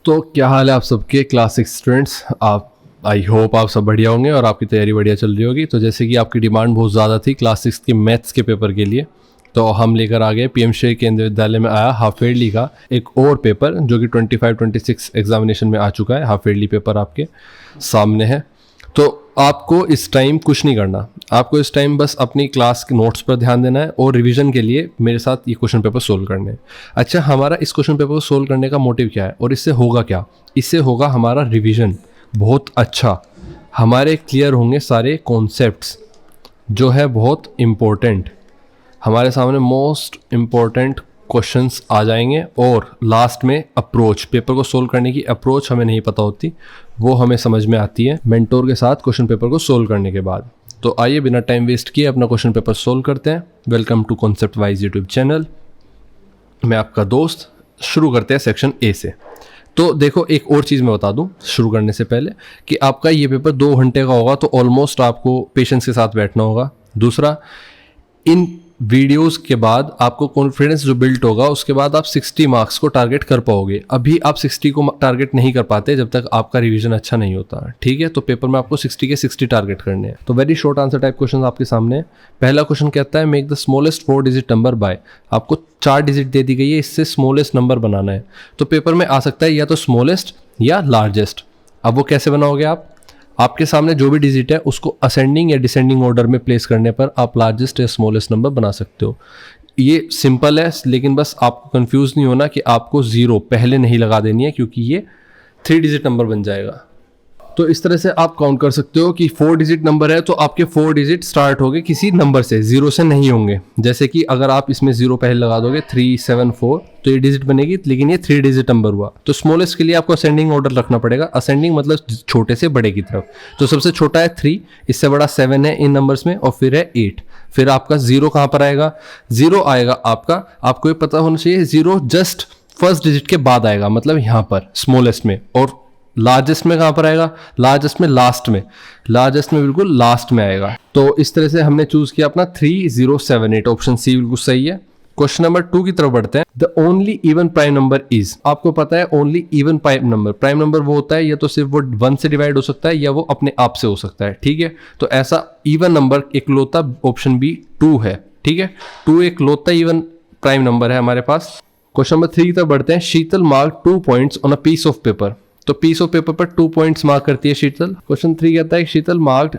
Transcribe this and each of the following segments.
तो क्या हाल है आप सबके क्लास 6 स्टूडेंट्स। आप आई होप आप सब बढ़िया होंगे और आपकी तैयारी बढ़िया चल रही होगी। तो जैसे कि आपकी डिमांड बहुत ज़्यादा थी क्लास 6 के मैथ्स के पेपर के लिए, तो हम लेकर आ गए पीएम श्री केंद्रीय विद्यालय में आया हाफ ईयरली का एक और पेपर जो कि 25-26 एग्जामिनेशन में आ चुका है। हाफ ईयरली पेपर आपके सामने है। तो आपको इस टाइम कुछ नहीं करना, आपको इस टाइम बस अपनी क्लास के नोट्स पर ध्यान देना है और रिवीजन के लिए मेरे साथ ये क्वेश्चन पेपर सोल्व करने हैं। अच्छा, हमारा इस क्वेश्चन पेपर को सोल्व करने का मोटिव क्या है और इससे होगा क्या? इससे होगा हमारा रिवीजन बहुत अच्छा, हमारे क्लियर होंगे सारे कॉन्सेप्ट्स जो है बहुत इम्पोर्टेंट। हमारे सामने मोस्ट इम्पोर्टेंट क्वेश्चंस आ जाएंगे और लास्ट में अप्रोच, पेपर को सोल्व करने की अप्रोच हमें नहीं पता होती, वो हमें समझ में आती है मेंटोर के साथ क्वेश्चन पेपर को सोल्व करने के बाद। तो आइए बिना टाइम वेस्ट किए अपना क्वेश्चन पेपर सोल्व करते हैं। Welcome to concept wise YouTube channel, मैं आपका दोस्त। शुरू करते हैं सेक्शन ए से। तो देखो, एक और चीज़ मैं बता दूं शुरू करने से पहले कि आपका ये पेपर 2 घंटे का होगा, तो ऑलमोस्ट आपको पेशेंस के साथ बैठना होगा। दूसरा, इन वीडियोस के बाद आपको कॉन्फिडेंस जो बिल्ट होगा उसके बाद आप 60 मार्क्स को टारगेट कर पाओगे। अभी आप 60 को टारगेट नहीं कर पाते जब तक आपका रिवीजन अच्छा नहीं होता, ठीक है? तो पेपर में आपको 60 के 60 टारगेट करने हैं। तो very short answer type question आपके सामने है। पहला क्वेश्चन कहता है make the smallest 4 digit number by. आपको 4 डिजिट दे दी गई है, इससे स्मॉलेस्ट नंबर बनाना है। तो पेपर में आ सकता है या तो स्मॉलेस्ट या लार्जेस्ट। अब वो कैसे बनाओगे आप? आपके सामने जो भी डिजिट है उसको असेंडिंग या डिसेंडिंग ऑर्डर में प्लेस करने पर आप लार्जेस्ट या स्मॉलेस्ट नंबर बना सकते हो। ये सिंपल है, लेकिन बस आपको कंफ्यूज नहीं होना कि आपको 0 पहले नहीं लगा देनी है, क्योंकि ये 3 डिजिट नंबर बन जाएगा। तो इस तरह से आप काउंट कर सकते हो कि 4 डिजिट नंबर है तो आपके 4 डिजिट स्टार्ट होंगे किसी नंबर से, 0 से नहीं होंगे। जैसे कि अगर आप इसमें 0 पहले लगा दोगे 3, 7, 4 तो ये डिजिट बनेगी, लेकिन ये 3 डिजिट नंबर हुआ। तो स्मॉलेस्ट के लिए आपको असेंडिंग ऑर्डर रखना पड़ेगा। असेंडिंग मतलब छोटे से बड़े की तरफ। तो सबसे छोटा है 3, इससे बड़ा 7 है इन नंबर्स में, और फिर है 8। फिर आपका 0 कहाँ पर आएगा? 0 आएगा आपका, आपको ये पता होना चाहिए, 0 जस्ट फर्स्ट डिजिट के बाद आएगा, मतलब यहाँ पर स्मॉलेस्ट में। और लार्जेस्ट में कहाँ पर आएगा? लार्जेस्ट में लास्ट में, लार्जेस्ट में बिल्कुल लास्ट में आएगा। तो इस तरह से हमने चूज किया अपना 3078। ऑप्शन सी बिल्कुल सही है। क्वेश्चन नंबर 2 की तरफ बढ़ते हैं। The only even prime number is. आपको पता है ओनली इवन प्राइम नंबर वो होता है या तो सिर्फ वो 1 से डिवाइड हो सकता है या वो अपने आप से हो सकता है, ठीक है? तो ऐसा इवन नंबर इकलौता ऑप्शन बी 2 है, ठीक है? 2 इकलौता इवन प्राइम नंबर है हमारे पास। क्वेश्चन नंबर 3 की तरफ बढ़ते हैं। Sheetal mark 2 points on a piece of paper. तो पीस ऑफ पेपर पर 2 पॉइंट्स मार्क करती है शीतल। क्वेश्चन 3 कहता है Sheetal marked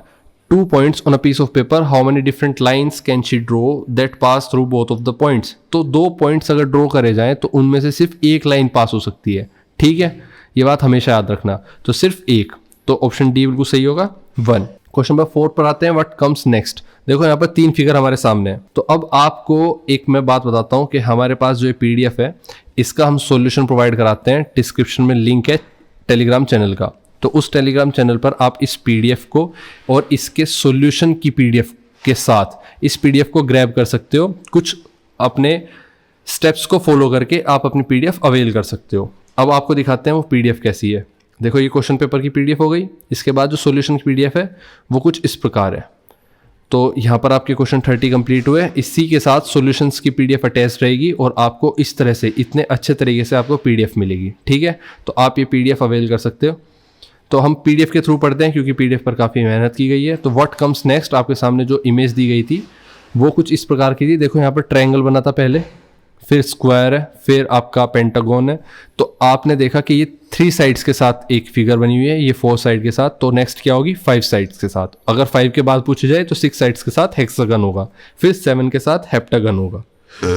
2 points on a piece of paper, how many different lines can she draw that pass through both of the points. तो 2 points अगर draw करे जाएं तो उनमें से सिर्फ एक लाइन पास हो सकती है, ठीक है? ये बात हमेशा याद रखना। तो सिर्फ एक, तो ऑप्शन डी बिल्कुल सही होगा, 1। क्वेश्चन नंबर 4 पर आते हैं। What comes next. देखो यहाँ पर 3 फिगर हमारे सामने है। तो अब आपको एक मैं बात बताता हूँ कि हमारे पास जो पीडीएफ है इसका हम सॉल्यूशन प्रोवाइड कराते हैं। डिस्क्रिप्शन में लिंक है टेलीग्राम चैनल का, तो उस टेलीग्राम चैनल पर आप इस पीडीएफ को और इसके सॉल्यूशन की पीडीएफ के साथ इस पीडीएफ को ग्रैब कर सकते हो। कुछ अपने स्टेप्स को फॉलो करके आप अपनी पीडीएफ अवेल कर सकते हो। अब आपको दिखाते हैं वो पीडीएफ कैसी है। देखो, ये क्वेश्चन पेपर की पीडीएफ हो गई। इसके बाद जो सॉल्यूशन की पीडीएफ है वो कुछ इस प्रकार है। तो यहाँ पर आपके क्वेश्चन 30 कंप्लीट हुए। इसी के साथ सॉल्यूशंस की पीडीएफ अटैच रहेगी और आपको इस तरह से इतने अच्छे तरीके से आपको पीडीएफ मिलेगी, ठीक है? तो आप ये पीडीएफ अवेल कर सकते हो। तो हम पीडीएफ के थ्रू पढ़ते हैं क्योंकि पीडीएफ पर काफ़ी मेहनत की गई है। तो व्हाट कम्स नेक्स्ट, आपके सामने जो इमेज दी गई थी वो कुछ इस प्रकार की थी। देखो, यहाँ पर ट्रायंगल बना था पहले, फिर स्क्वायर है, फिर आपका पेंटागन है। तो आपने देखा कि ये 3 साइड्स के साथ एक फिगर बनी हुई है, ये 4 साइड के साथ। तो नेक्स्ट क्या होगी? 5 साइड्स के साथ। अगर 5 के बाद पूछे जाए तो 6 साइड्स के साथ हेक्सागन होगा, फिर 7 के साथ हेप्टागन होगा।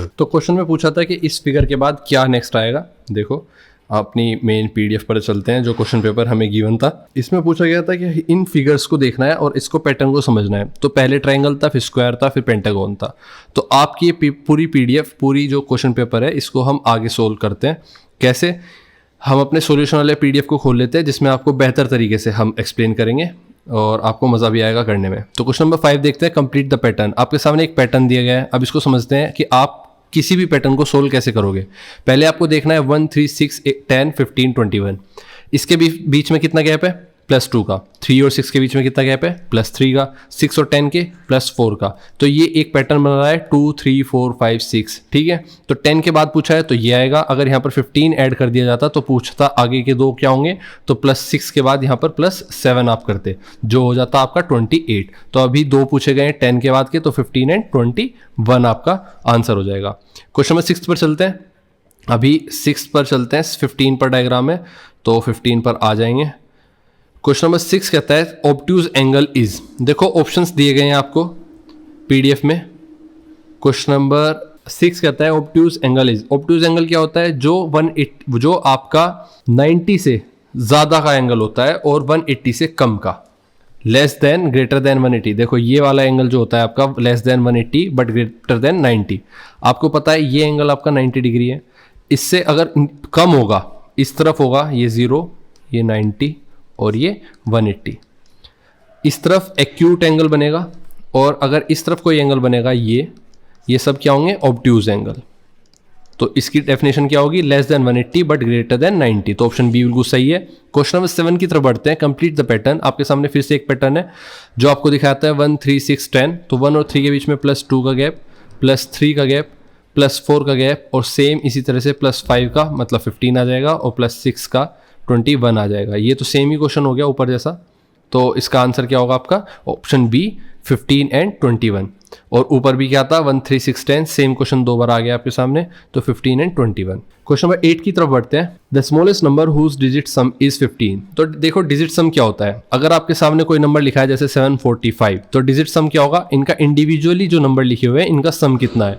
तो क्वेश्चन में पूछा था कि इस फिगर के बाद क्या नेक्स्ट आएगा। देखो, अपनी मेन पीडीएफ पर चलते हैं जो क्वेश्चन पेपर हमें गिवन था। इसमें पूछा गया था कि इन फिगर्स को देखना है और इसको पैटर्न को समझना है। तो पहले ट्रायंगल था, फिर स्क्वायर था, फिर पेंटागन था। तो आपकी ये पूरी पीडीएफ, पूरी जो क्वेश्चन पेपर है, इसको हम आगे सोल्व करते हैं। कैसे? हम अपने सॉल्यूशन वाले पीडीएफ को खोल लेते हैं जिसमें आपको बेहतर तरीके से हम एक्सप्लेन करेंगे और आपको मज़ा भी आएगा करने में। तो क्वेश्चन नंबर 5 देखते हैं। Complete the pattern. आपके सामने एक पैटर्न दिया गया है। अब इसको समझते हैं कि आप किसी भी पैटर्न को सोल्व कैसे करोगे। पहले आपको देखना है 1, 3, 6, 10, 15, 21। इसके बीच में कितना गैप है? +2 का, 3 और 6 के बीच में कितना गैप है, +3 का, 6 और 10 के +4 का। तो ये एक पैटर्न बन रहा है 2 3 4 5 6, ठीक है। तो 10 के बाद पूछा है तो ये आएगा। अगर यहाँ पर 15 ऐड कर दिया जाता तो पूछता आगे के दो क्या होंगे, तो +6 के बाद यहाँ पर +7 आप करते, जो हो जाता आपका 28। तो अभी दो पूछे गए 10 के बाद के, तो 15 एंड 21 आपका आंसर हो जाएगा। क्वेश्चन नंबर 6 पर चलते हैं। अभी 6 पर चलते हैं, 15 पर डायग्राम है तो 15 पर आ जाएंगे। क्वेश्चन नंबर 6 कहता है ऑब्ट्यूज एंगल इज, देखो ऑप्शंस दिए गए हैं आपको पीडीएफ में। क्वेश्चन नंबर 6 कहता है obtuse angle is, obtuse angle क्या होता है, जो आपका 90 से ज्यादा का एंगल होता है और 180 से कम का, लेस देन ग्रेटर देन 180। देखो ये वाला एंगल जो होता है आपका less than 180 but greater than 90। आपको पता है ये एंगल आपका 90 डिग्री है, इससे अगर कम होगा इस तरफ होगा ये 0, ये 90 और ये 180। इस तरफ एक्यूट एंगल बनेगा और अगर इस तरफ कोई एंगल बनेगा ये सब क्या होंगे, ऑब्ट्यूज एंगल। तो इसकी डेफिनेशन क्या होगी, less than 180 but greater than 90। तो ऑप्शन बी बिल्कुल सही है। क्वेश्चन नंबर 7 की तरफ बढ़ते हैं। कंप्लीट द पैटर्न, आपके सामने फिर से एक पैटर्न है जो आपको दिखाता है 1 3 6 10। तो 1 और 3 के बीच में +2 का गैप, +3 का गैप, +4 का गैप और सेम इसी तरह से +5 का, मतलब 15 आ जाएगा और +6 का 21 आ जाएगा। ये तो सेम ही क्वेश्चन हो गया ऊपर जैसा। तो इसका आंसर क्या होगा आपका, ऑप्शन बी 15 एंड 21। और ऊपर भी क्या था 1 3 6 10, सेम क्वेश्चन दो बार आ गया आपके सामने, तो 15 एंड 21। क्वेश्चन नंबर 8 की तरफ बढ़ते हैं। The smallest number whose digit sum is 15। तो देखो डिजिट सम क्या होता है, अगर आपके सामने कोई नंबर लिखा है जैसे 745, तो डिजिट सम क्या होगा, इनका इंडिविजुअली जो नंबर लिखे हुए हैं इनका सम कितना है।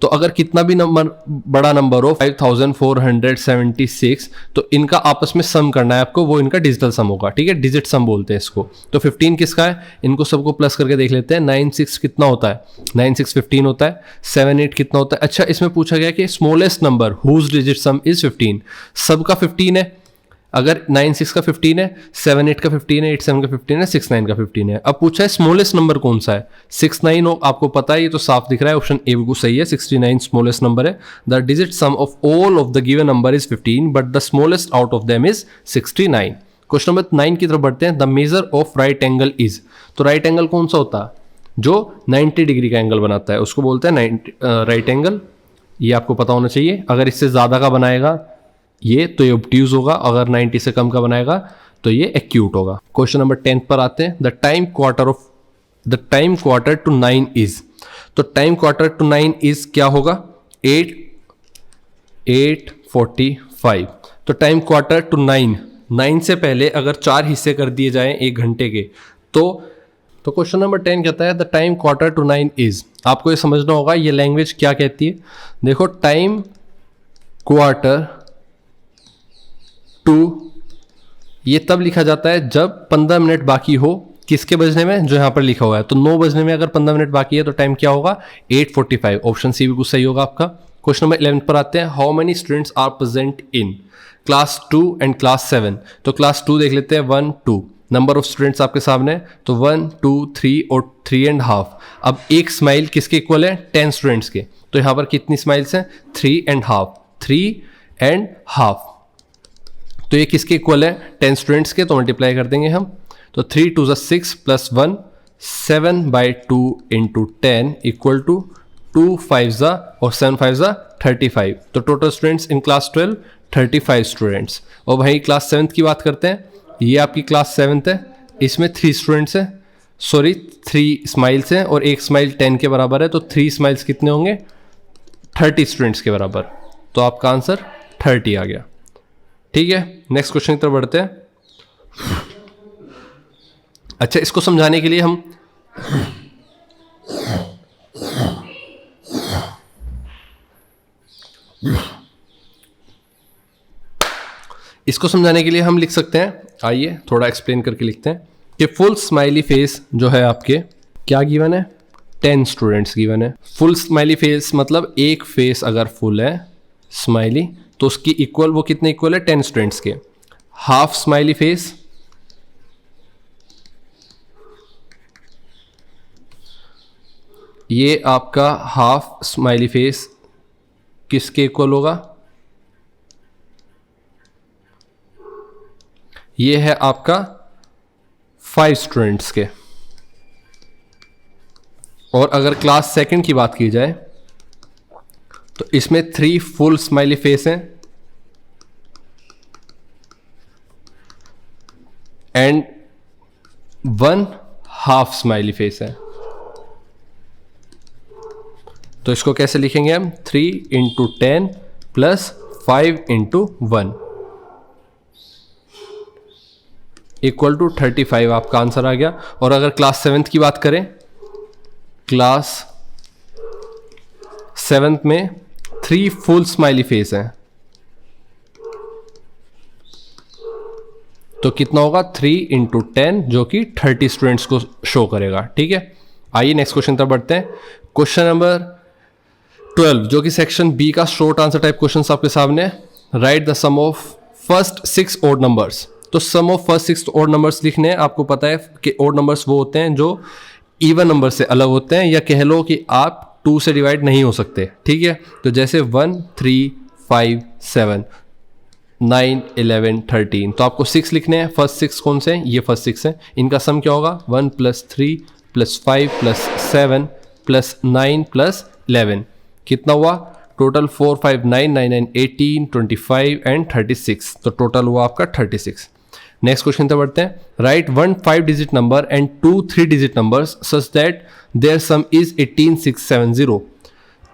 तो अगर कितना भी नंबर बड़ा नंबर हो 5476, तो इनका आपस में सम करना है आपको, वो इनका डिजिटल सम होगा, ठीक है, डिजिट सम बोलते हैं इसको। तो 15 किसका है, इनको सबको प्लस करके देख लेते हैं। 9 6 कितना होता है, 9 6 15 होता है। 7 8 कितना होता है, अच्छा इसमें पूछा गया कि smallest number whose digit sum is 15, सबका 15 है। अगर 9 6 का 15 है, 7 8 का 15 है, 8 7 का 15 है, 6 9 का 15 है। अब पूछा है स्मॉलेस्ट नंबर कौन सा है, 6 9 आपको पता है, ये तो साफ दिख रहा है, ऑप्शन ए बिल्कुल सही है, 69 स्मॉलेस्ट नंबर है। The digit some of all of the given number is 15 but the smallest out of them is 69। Question number 9 की तरफ बढ़ते हैं। The measure of right angle is, तो राइट एंगल कौन सा होता है, जो 90 डिग्री का एंगल बनाता है उसको बोलते हैं राइट एंगल। ये आपको पता होना चाहिए। अगर इससे ज्यादा का बनाएगा ये तो ये ऑब्ट्यूज होगा, अगर 90 से कम का बनाएगा तो ये एक्यूट होगा। क्वेश्चन नंबर 10 पर आते हैं। The time quarter to 9 is, तो टाइम क्वार्टर टू 9 इज क्या होगा, 8:45। तो टाइम क्वार्टर टू 9 से पहले अगर 4 हिस्से कर दिए जाएं 1 घंटे के, तो क्वेश्चन नंबर 10 कहता है the time quarter to 9 is. आपको ये समझना होगा ये लैंग्वेज क्या कहती है। देखो टाइम क्वार्टर टू ये तब लिखा जाता है जब 15 मिनट बाकी हो किसके बजने में, जो यहाँ पर लिखा हुआ है। तो 9 बजने में अगर 15 मिनट बाकी है तो टाइम क्या होगा, 8:45। ऑप्शन सी बिल्कुल सही होगा आपका। क्वेश्चन नंबर 11 पर आते हैं। How many students are present in class 2 and class 7। तो क्लास 2 देख लेते हैं, 1 2 नंबर ऑफ स्टूडेंट्स आपके सामने, तो 1 2 3 और 3.5। अब एक स्माइल किसके इक्वल है, 10 स्टूडेंट्स के। तो यहाँ पर कितनी स्माइल्स हैं, 3.5। तो ये किसके इक्वल है, 10 स्टूडेंट्स के, तो मल्टीप्लाई कर देंगे हम। तो 3 2 6 + 1 7/2 × 10 इक्वल टू 2 5 और 7 5 35। तो total students in class 12 35 students. और वहीं क्लास 7 की बात करते हैं। ये आपकी क्लास 7 है, इसमें 3 स्टूडेंट्स हैं, 3 स्माइल्स हैं और एक स्माइल 10 के बराबर है। तो 3 स्माइल्स कितने होंगे, 30 स्टूडेंट्स के बराबर। तो आपका आंसर 30 आ गया। ठीक है, नेक्स्ट क्वेश्चन की तरफ बढ़ते हैं। अच्छा, इसको समझाने के लिए हम लिख सकते हैं, आइए थोड़ा एक्सप्लेन करके लिखते हैं कि फुल स्माइली फेस जो है आपके क्या गिवन है, 10 स्टूडेंट्स गिवन है। फुल स्माइली फेस मतलब एक फेस अगर फुल है स्माइली तो उसकी इक्वल, वो कितने इक्वल है, 10 स्टूडेंट्स के। हाफ स्माइली फेस ये आपका हाफ स्माइली फेस किसके इक्वल होगा, ये है आपका 5 स्टूडेंट्स के। और अगर क्लास सेकंड की बात की जाए तो इसमें 3 फुल स्माइली फेस हैं एंड 1 हाफ स्माइली फेस है। तो इसको कैसे लिखेंगे हम? 3 into 10 plus 5 into 1 equal to 35 आपका आंसर आ गया। और अगर क्लास 7th की बात करें, क्लास 7th में 3 फुल स्माइली फेस हैं, तो कितना होगा? 3 इंटू 10 जो कि 30 स्टूडेंट्स को शो करेगा। ठीक है, आइए नेक्स्ट क्वेश्चन तक बढ़ते हैं। क्वेश्चन नंबर 12 जो कि सेक्शन बी का शॉर्ट आंसर टाइप क्वेश्चन आपके सामने। Write the sum of first 6 odd numbers. तो sum of first 6 odd numbers लिखने हैं। आपको पता है कि ओड नंबर्स वो होते हैं जो इवन नंबर से अलग होते हैं, या कह लो कि आप 2 से डिवाइड नहीं हो सकते। ठीक है, तो जैसे 1 3 5 7 9 11 13, तो आपको 6 लिखने हैं। फर्स्ट 6 कौन से हैं? ये फर्स्ट 6 हैं। इनका सम क्या होगा? 1 + 3 + 5 + 7 + 9 + 11 कितना हुआ? टोटल 4 5 9 9 9 18 25 एंड 36, तो टोटल हुआ आपका 36। नेक्स्ट क्वेश्चन तक बढ़ते हैं। Write 1 5 digit number and 2 3 digit numbers such that their sum is 18670।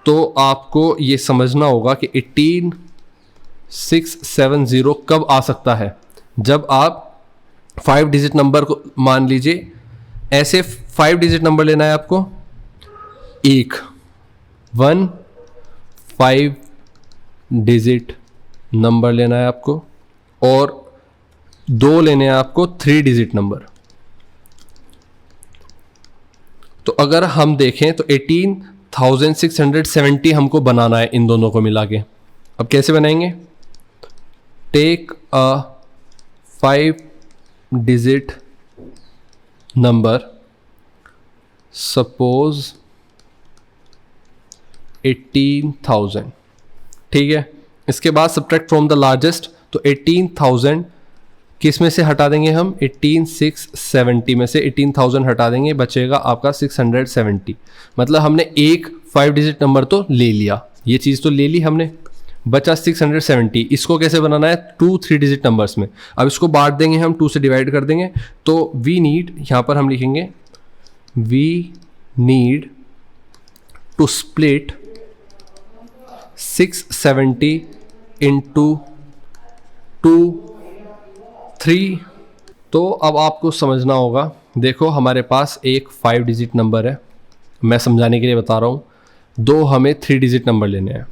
तो आपको ये समझना होगा कि 18670 कब आ सकता है? जब आप 5 डिजिट नंबर को मान लीजिए, ऐसे 5 डिजिट नंबर लेना है आपको। 1 5 डिजिट नंबर लेना है आपको, और 2 लेने हैं आपको 3 डिजिट नंबर। तो अगर हम देखें तो 18,670 हमको बनाना है इन दोनों को मिला के। अब कैसे बनाएंगे? Take a 5 digit number, suppose 18,000। ठीक है, इसके बाद सब्ट्रैक्ट फ्रॉम द लार्जेस्ट। तो 18,000 किस में से हटा देंगे हम? 18,670 में से 18,000 हटा देंगे, बचेगा आपका 670। मतलब हमने एक 5 डिजिट नंबर तो ले लिया, ये चीज़ तो ले ली हमने, बचा 670। इसको कैसे बनाना है? 2 3 डिजिट नंबर्स में। अब इसको बांट देंगे हम, 2 से डिवाइड कर देंगे। तो वी नीड, यहाँ पर हम लिखेंगे we need to split 670 into 2 3। तो अब आपको समझना होगा, देखो हमारे पास एक 5 डिजिट नंबर है, मैं समझाने के लिए बता रहा हूँ। 2 हमें 3 डिजिट नंबर लेने हैं,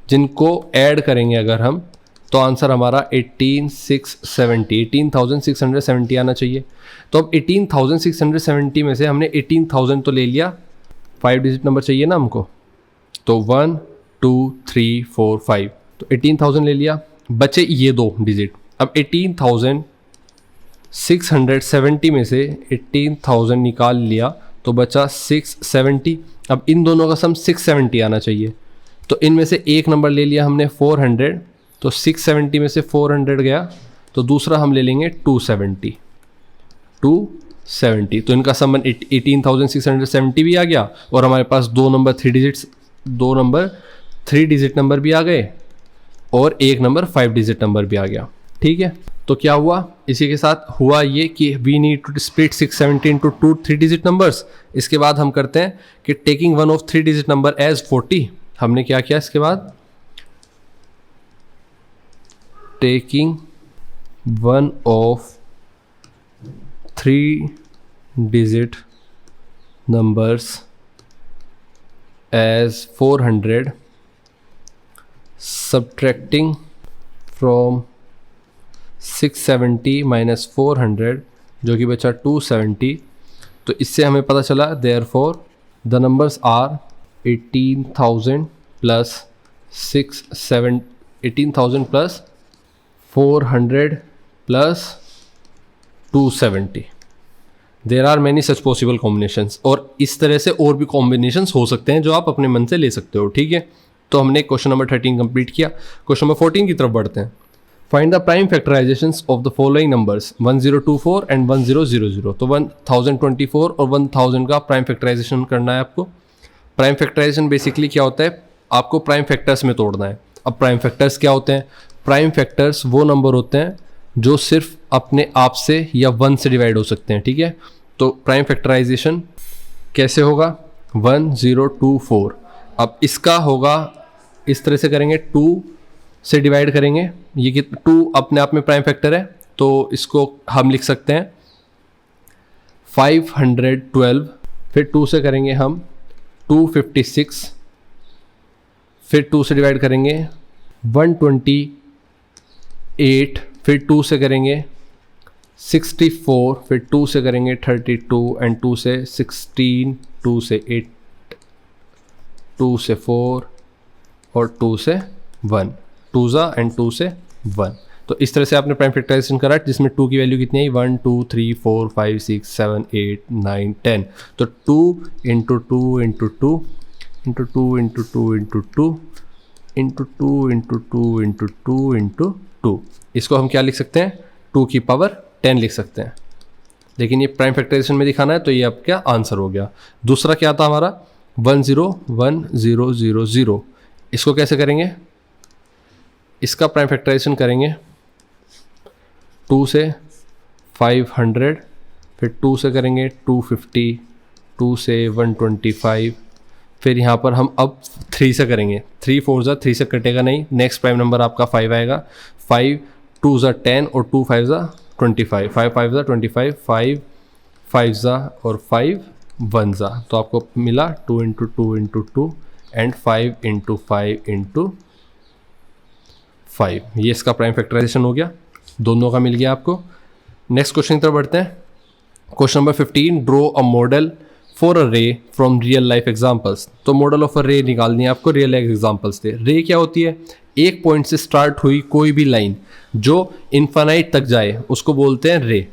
जिनको ऐड करेंगे अगर हम, तो आंसर हमारा 18,670 आना चाहिए। तो अब 18,670 में से हमने 18,000 तो ले लिया, 5 डिजिट नंबर चाहिए ना हमको, तो 1 2 3 4 5, तो 18,000 ले लिया, बचे ये 2 डिजिट। अब 18,670 में से 18,000 निकाल लिया तो बचा 670। अब इन दोनों का सम 670 आना चाहिए, तो इनमें से एक नंबर ले लिया हमने 400, तो 670 में से 400 गया, तो दूसरा हम ले लेंगे 270। तो इनका सम 18,670 भी आ गया, और हमारे पास 2 नंबर 3 डिजिट नंबर भी आ गए, और एक नंबर 5 डिजिट नंबर भी आ गया। ठीक है, तो क्या हुआ? इसी के साथ हुआ ये कि we need to split 670 into 2 3 digit numbers. इसके बाद हम करते हैं कि taking one of 3 digit number as 40। हमने क्या किया इसके बाद? Taking one of 3 digit numbers as 400, subtracting from 670 minus 400 जो कि बचा 270। तो इससे हमें पता चला therefore the numbers are 18,000 plus 18,000 plus 400 plus 270। There are many such possible combinations, और इस तरह से और भी कॉम्बिनेशंस हो सकते हैं जो आप अपने मन से ले सकते हो। ठीक है, तो हमने क्वेश्चन नंबर 13 कंप्लीट किया। क्वेश्चन नंबर 14 की तरफ बढ़ते हैं। Find the prime factorisations of the following numbers 1024 and 1000। तो 1024 और 1000 का प्राइम फैक्टराइजेशन करना है आपको। प्राइम फैक्टराइजेशन बेसिकली क्या होता है, आपको प्राइम फैक्टर्स में तोड़ना है। अब प्राइम फैक्टर्स क्या होते हैं? प्राइम फैक्टर्स वो नंबर होते हैं जो सिर्फ अपने आप से या 1 से डिवाइड हो सकते हैं, ठीक है। तो प्राइम फैक्टराइजेशन कैसे होगा? 1024। अब इसका होगा इस तरह से करेंगे, 2 से डिवाइड करेंगे। ये कि 2 अपने आप में प्राइम फैक्टर है, तो इसको हम लिख सकते हैं 512। फिर 2 से करेंगे हम 256, फिर 2 से डिवाइड करेंगे 128, फिर 2 से करेंगे 64, फिर 2 से करेंगे 32 एंड 2 से 16, 2 से 8, 2 से 4 और 2 से 1, 2 एंड 2 से 1। तो इस तरह से आपने प्राइम फैक्टराइजेशन करा जिसमें 2 की वैल्यू कितनी है? 1 2 3 4 5 6 7 8 9 10। तो 2 into 2 into 2 into 2 into 2 into 2 into 2 into 2 into 2 into 2। इसको हम क्या लिख सकते हैं? 2 की पावर 10 लिख सकते हैं। लेकिन ये प्राइम फैक्टराइजेशन में दिखाना है, तो ये आपका आंसर हो गया। दूसरा क्या था हमारा? 101000। इसको कैसे करेंगे? इसका प्राइम फैक्टराइजेशन करेंगे 2 से 500, फिर 2 से करेंगे 250, 2 से 125, फिर यहाँ पर हम अब 3 से करेंगे। 3 4 जा 3 से कटेगा नहीं, नेक्स्ट प्राइम नंबर आपका 5 आएगा। 5 2 जा 10 और 2 5 जा 25, 5 5 जा 25, 5 5 जा और 5 1 जा। तो आपको मिला 2 into 2 into 2 and 5 into 5 into 5। ये इसका प्राइम फैक्टराइजेशन हो गया, दोनों का मिल गया आपको। नेक्स्ट क्वेश्चन की तरफ बढ़ते हैं। Question number 15, draw a model for a रे फ्रॉम रियल लाइफ एग्जाम्पल्स। तो मॉडल ऑफ अ रे निकालनी है आपको, रियल लाइफ एग्जाम्पल्स थे। रे क्या होती है? एक पॉइंट से स्टार्ट हुई कोई भी लाइन जो इन्फानाइट तक जाए उसको बोलते हैं रे।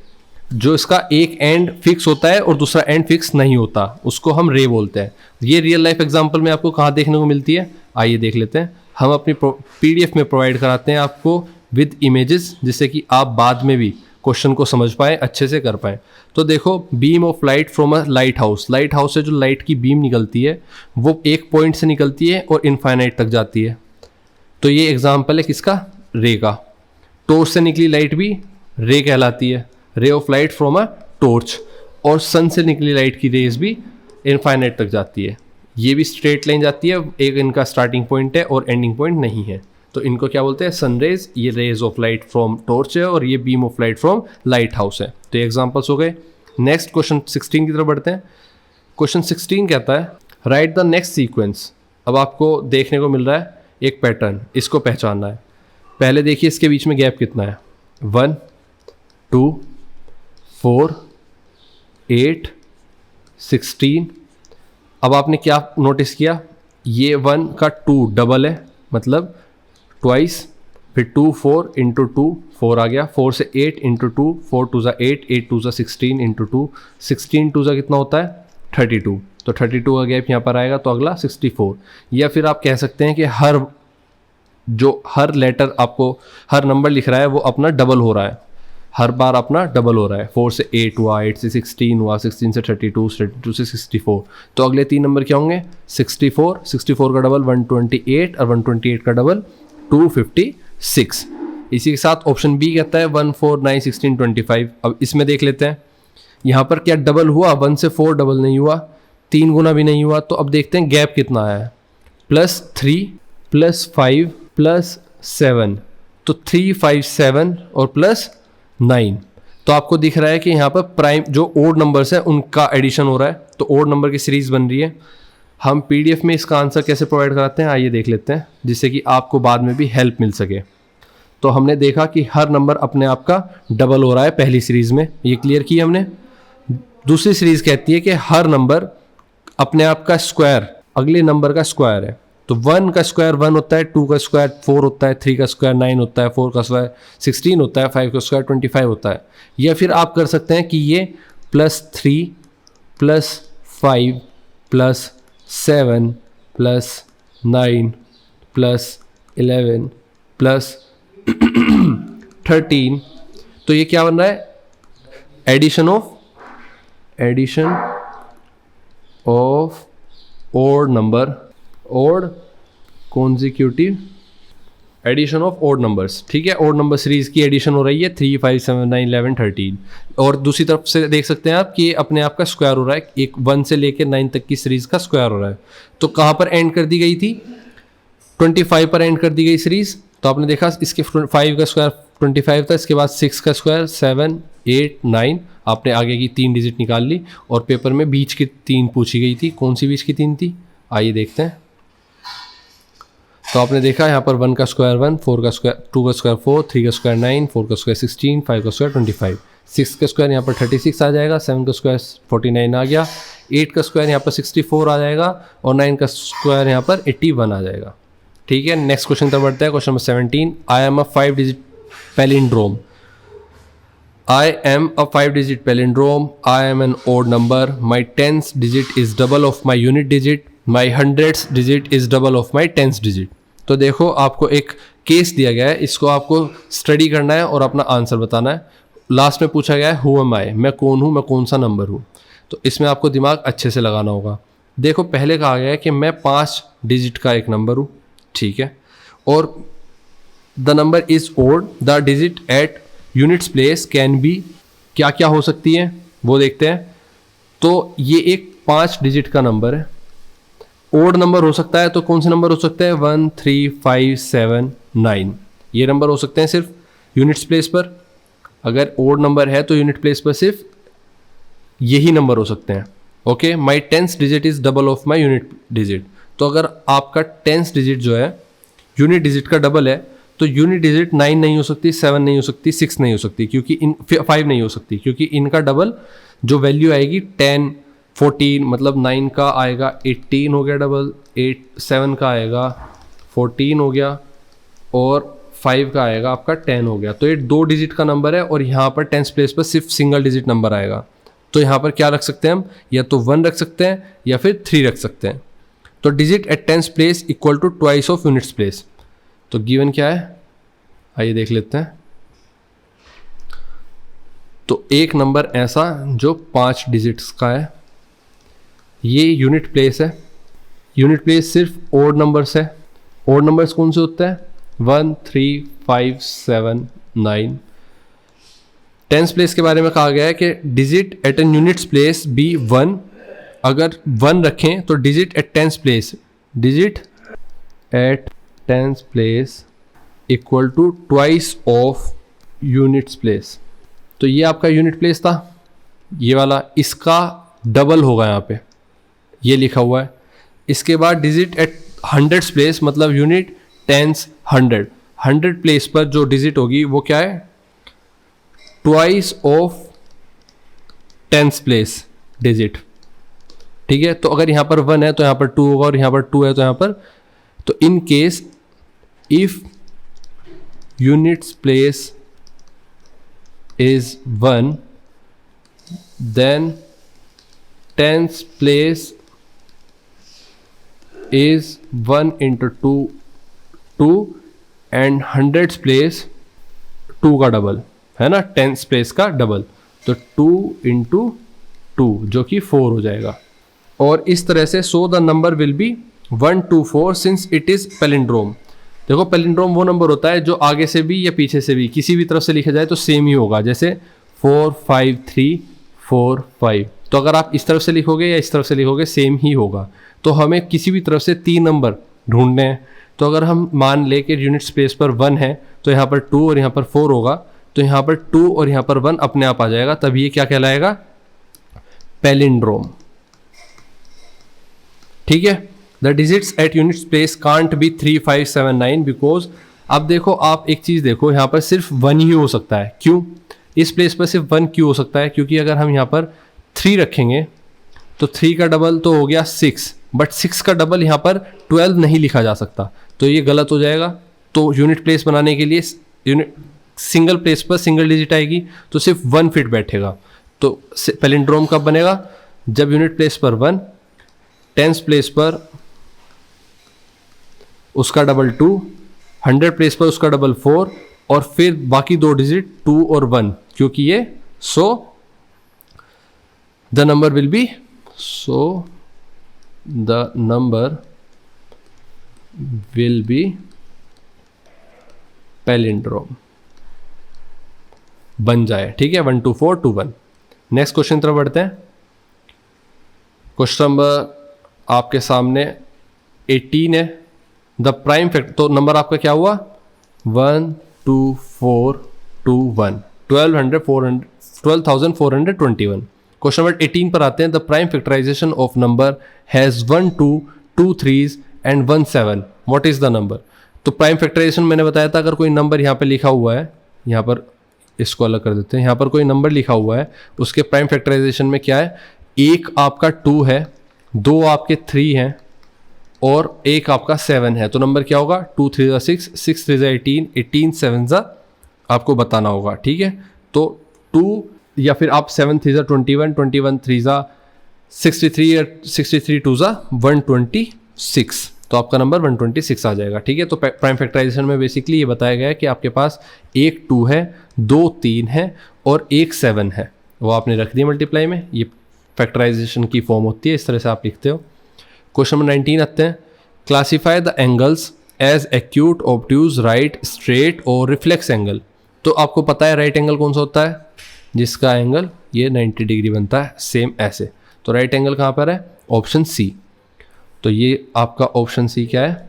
जो इसका एक एंड फिक्स होता है और दूसरा एंड फिक्स नहीं होता उसको हम रे बोलते हैं। ये रियल लाइफ एग्जाम्पल में आपको कहाँ देखने को मिलती है? आइए देख लेते हैं। हम अपनी PDF में प्रोवाइड कराते हैं आपको विद इमेजेस, जिससे कि आप बाद में भी क्वेश्चन को समझ पाए, अच्छे से कर पाए। तो देखो, beam of light from a light house. Light house से जो लाइट की बीम निकलती है वो एक पॉइंट से निकलती है और इनफाइनाइट तक जाती है। तो ये एग्जाम्पल है किसका? रे का। टॉर्च से निकली लाइट भी रे कहलाती है, ray of light from a torch. और सन से निकली लाइट की रेज भी इनफाइनाइट तक जाती है। ये भी स्ट्रेट लाइन जाती है, एक इनका स्टार्टिंग पॉइंट है और एंडिंग पॉइंट नहीं है। तो इनको क्या बोलते हैं? सनरेज। ये rays of light from torch है और ये beam of light from lighthouse है। तो ये एग्जाम्पल्स हो गए। नेक्स्ट क्वेश्चन 16 की तरफ बढ़ते हैं। क्वेश्चन 16 कहता है राइट द नेक्स्ट सीक्वेंस। अब आपको देखने को मिल रहा है एक पैटर्न, इसको पहचानना है। पहले देखिए इसके बीच में गैप कितना है? 1 2 4 8 16। अब आपने क्या नोटिस किया? ये 1 का 2 डबल है, मतलब ट्वाइस। फिर 2 4 इंटू 2 4 आ गया। 4 से 8 इंटू 2 4 2 ज़ा 8, 8 2 ज़ा 16 इंटू 2 16 2 ज़ा कितना होता है? 32। तो 32 का गैप यहाँ पर आएगा, तो अगला 64। या फिर आप कह सकते हैं कि हर लेटर आपको हर नंबर लिख रहा है वो अपना डबल हो रहा है, हर बार अपना डबल हो रहा है। 4 से 8 हुआ, 8 से 16 हुआ, 16 से 32, 32 से 64। तो अगले 3 नंबर क्या होंगे? 64, 64 का डबल 128 और 128 का डबल 256। इसी के साथ ऑप्शन बी कहता है 1 4 9 16 25। अब इसमें देख लेते हैं यहाँ पर क्या डबल हुआ? 1 से 4 डबल नहीं हुआ, 3 गुना भी नहीं हुआ। तो अब देखते हैं गैप कितना आया है। +3 +5 +7। तो 3 5 7 और +9। तो आपको दिख रहा है कि यहाँ पर प्राइम जो ओड नंबर्स हैं उनका एडिशन हो रहा है, तो ओड नंबर की सीरीज बन रही है। हम PDF में इसका आंसर कैसे प्रोवाइड कराते हैं, आइए देख लेते हैं, जिससे कि आपको बाद में भी हेल्प मिल सके। तो हमने देखा कि हर नंबर अपने आप का डबल हो रहा है पहली सीरीज में, ये क्लियर की हमने। दूसरी सीरीज कहती है कि हर नंबर अपने आप का स्क्वायर अगले नंबर का स्क्वायर है। तो 1 का स्क्वायर 1 होता है, 2 का स्क्वायर 4 होता है, 3 का स्क्वायर 9 होता है, 4 का स्क्वायर 16 होता है, 5 का स्क्वायर 25 होता है। या फिर आप कर सकते हैं कि ये +3 +5 +7 +9 +11 +12 13, तो ये क्या बन रहा है, addition of odd number, odd consecutive addition of odd numbers, ठीक है। ओड नंबर सीरीज की एडिशन हो रही है 3, 5, 7, 9, 11, 13। और दूसरी तरफ से देख सकते हैं आप कि अपने आप का स्क्वायर हो रहा है, एक 1 से लेकर 9 तक की सीरीज का स्क्वायर हो रहा है। तो कहाँ पर एंड कर दी गई थी, 25 पर एंड कर दी गई सीरीज। तो आपने देखा इसके 5 का स्क्वायर 25 था, इसके बाद 6 का स्क्वायर 7, 8, 9, आपने आगे की 3 डिजिट निकाल ली। और पेपर में बीच की 3 पूछी गई थी, कौन सी बीच की 3 थी, आइए देखते हैं। तो आपने देखा यहाँ पर 1 का स्क्वायर 1, 4 का स्क्वायर 2 का स्क्वायर 4, 3 का स्क्वायर 9, 4 का स्क्वायर 16, 5 का स्क्वायर 25, 6 का स्क्वायर यहाँ पर 36 आ जाएगा, 7 का स्क्वायर 49 आ गया, 8 का स्क्वायर यहाँ पर 64 आ जाएगा और 9 का स्क्वायर यहाँ पर 81 आ जाएगा, ठीक है। नेक्स्ट क्वेश्चन तरफ बढ़ते हैं। Question number 17, I am a 5 digit palindrome. I am a 5-digit palindrome. I am an odd number. My 10th digit is double of my unit digit. My 100th digit is double of my 10th digit. तो देखो आपको एक case दिया गया है, इसको आपको study करना है और अपना आंसर बताना है। लास्ट में पूछा गया है हु एम आई, मैं कौन हूँ, मैं कौन सा नंबर हूँ। तो इसमें आपको दिमाग अच्छे से लगाना होगा। देखो पहले कहा गया है कि मैं 5 डिजिट का एक नंबर हूँ, ठीक है, और the number is odd, the digit at units place can be, क्या क्या हो सकती है वो देखते हैं। तो ये एक 5 डिजिट का नंबर है, ओड नंबर हो सकता है। तो कौन से नंबर हो सकते हैं, 1, 3, 5, 7, 9, ये नंबर हो सकते हैं सिर्फ यूनिट्स प्लेस पर। अगर ओड नंबर है तो यूनिट प्लेस पर सिर्फ यही नंबर हो सकते हैं, okay. My 10th digit is double of my unit digit. तो अगर आपका 10th डिजिट जो है यूनिट डिजिट का डबल है, तो यूनिट डिजिट 9 नहीं हो सकती, 7 नहीं हो सकती, 6 नहीं हो सकती, क्योंकि 5 नहीं हो सकती, क्योंकि इनका डबल जो वैल्यू आएगी 10, 14, मतलब 9 का आएगा 18 हो गया डबल, 7 का आएगा 14 हो गया और 5 का आएगा आपका 10 हो गया। तो ये 2 डिजिट का नंबर है और यहाँ पर 10th प्लेस पर सिर्फ सिंगल डिजिट नंबर आएगा। तो यहाँ पर क्या रख सकते हैं हम, या तो 1 रख सकते हैं या फिर 3 रख सकते हैं। तो digit at 10th place equal to twice of units place. तो गिवन क्या है, आइए देख लेते हैं। तो एक नंबर ऐसा जो 5 डिजिट्स का है, ये यूनिट प्लेस है। यूनिट प्लेस सिर्फ ओड नंबर्स है। ओड नंबर्स कौन से होते हैं, 1, 3, 5, 7, 9। 10th प्लेस के बारे में कहा गया है कि digit at an units place be 1। अगर 1 रखें तो digit at 10th place, digit at 10th place equal to twice of units place. तो ये आपका यूनिट प्लेस था, ये वाला, इसका डबल होगा यहाँ पे, ये लिखा हुआ है। इसके बाद डिजिट एट 100th प्लेस, मतलब यूनिट 10th 100 प्लेस पर जो डिजिट होगी वो क्या है, twice of 10th place digit, ठीक है। तो अगर यहाँ पर 1 है तो यहाँ पर 2 होगा और यहाँ पर 2 है तो यहाँ पर, तो in case if units place is 1, then 10th place is 1 into 2 and 100th place 2 का डबल है ना, 10th place का डबल, तो 2 into 2 जो कि 4 हो जाएगा। और इस तरह से so the number will be 1, 2, 4 since it is palindrome. देखो पैलिंड्रोम वो नंबर होता है जो आगे से भी या पीछे से भी किसी भी तरफ से लिखा जाए तो सेम ही होगा, जैसे 4, 5, 3, 4, 5। तो अगर आप इस तरफ से लिखोगे या इस तरफ से लिखोगे सेम ही होगा। तो हमें किसी भी तरफ से 3 नंबर ढूंढने हैं। तो अगर हम मान लें कि यूनिट्स प्लेस पर 1 है तो यहाँ पर 2 और यहाँ पर 4 होगा, तो यहाँ पर 2 और यहाँ पर 1 अपने आप आ जाएगा, तब ये क्या कहलाएगा, पैलिंड्रोम, ठीक है। The digits at units place can't be 3, 5, 7, 9 because, अब देखो आप एक चीज़ देखो, यहाँ पर सिर्फ 1 ही हो सकता है। क्यों इस प्लेस पर सिर्फ 1 क्यों हो सकता है, क्योंकि अगर हम यहाँ पर 3 रखेंगे तो 3 का डबल तो हो गया 6, बट 6 का डबल यहाँ पर 12 नहीं लिखा जा सकता, तो ये गलत हो जाएगा। तो यूनिट प्लेस बनाने के लिए यूनिट सिंगल प्लेस पर सिंगल डिजिट आएगी तो सिर्फ 1 फिट बैठेगा। तो पैलिंड्रोम कब बनेगा, जब यूनिट प्लेस पर 1, 10th प्लेस पर उसका डबल 2, 100 प्लेस पर उसका डबल 4 और फिर बाकी 2 डिजिट 2 और 1, क्योंकि ये so the number will be palindrome बन जाए। ठीक है, 12421। नेक्स्ट क्वेश्चन तरफ बढ़ते हैं। क्वेश्चन नंबर आपके सामने 18 है। द प्राइम फैक्टर, तो नंबर आपका क्या हुआ 12421, 12,421। क्वेश्चन नंबर 18 पर आते हैं। The prime factorisation of number has 1 2 2 3s and 1 7, what is the number. तो प्राइम फैक्टराइजेशन मैंने बताया था, अगर कोई नंबर यहाँ पे लिखा हुआ है, यहाँ पर इसको अलग कर देते हैं, यहाँ पर कोई नंबर लिखा हुआ है, उसके प्राइम फैक्टराइजेशन में क्या है, एक आपका 2 है, 2 आपके 3 हैं और एक आपका 7 है। तो नंबर क्या होगा 2 3 6, 6 3 18, 18 7 आपको बताना होगा। ठीक है, तो 2 या फिर आप 7 3 21, 21 3 63 और 63 2 126, तो आपका नंबर 126 आ जाएगा। ठीक है, तो प्राइम फैक्टराइजेशन में बेसिकली ये बताया गया है कि आपके पास एक 2 है, 2 3 है और एक 7 है, वो आपने रख दिया मल्टीप्लाई में। ये फैक्टराइजेशन की फॉर्म होती है, इस तरह से आप लिखते हो। क्वेश्चन नंबर 19 आते हैं। Classify the angles as acute, obtuse, right, straight और रिफ्लेक्स एंगल। तो आपको पता है राइट एंगल कौन सा होता है, जिसका एंगल ये 90 डिग्री बनता है, सेम ऐसे। तो राइट एंगल कहाँ पर है, ऑप्शन सी। तो ये आपका ऑप्शन सी क्या है,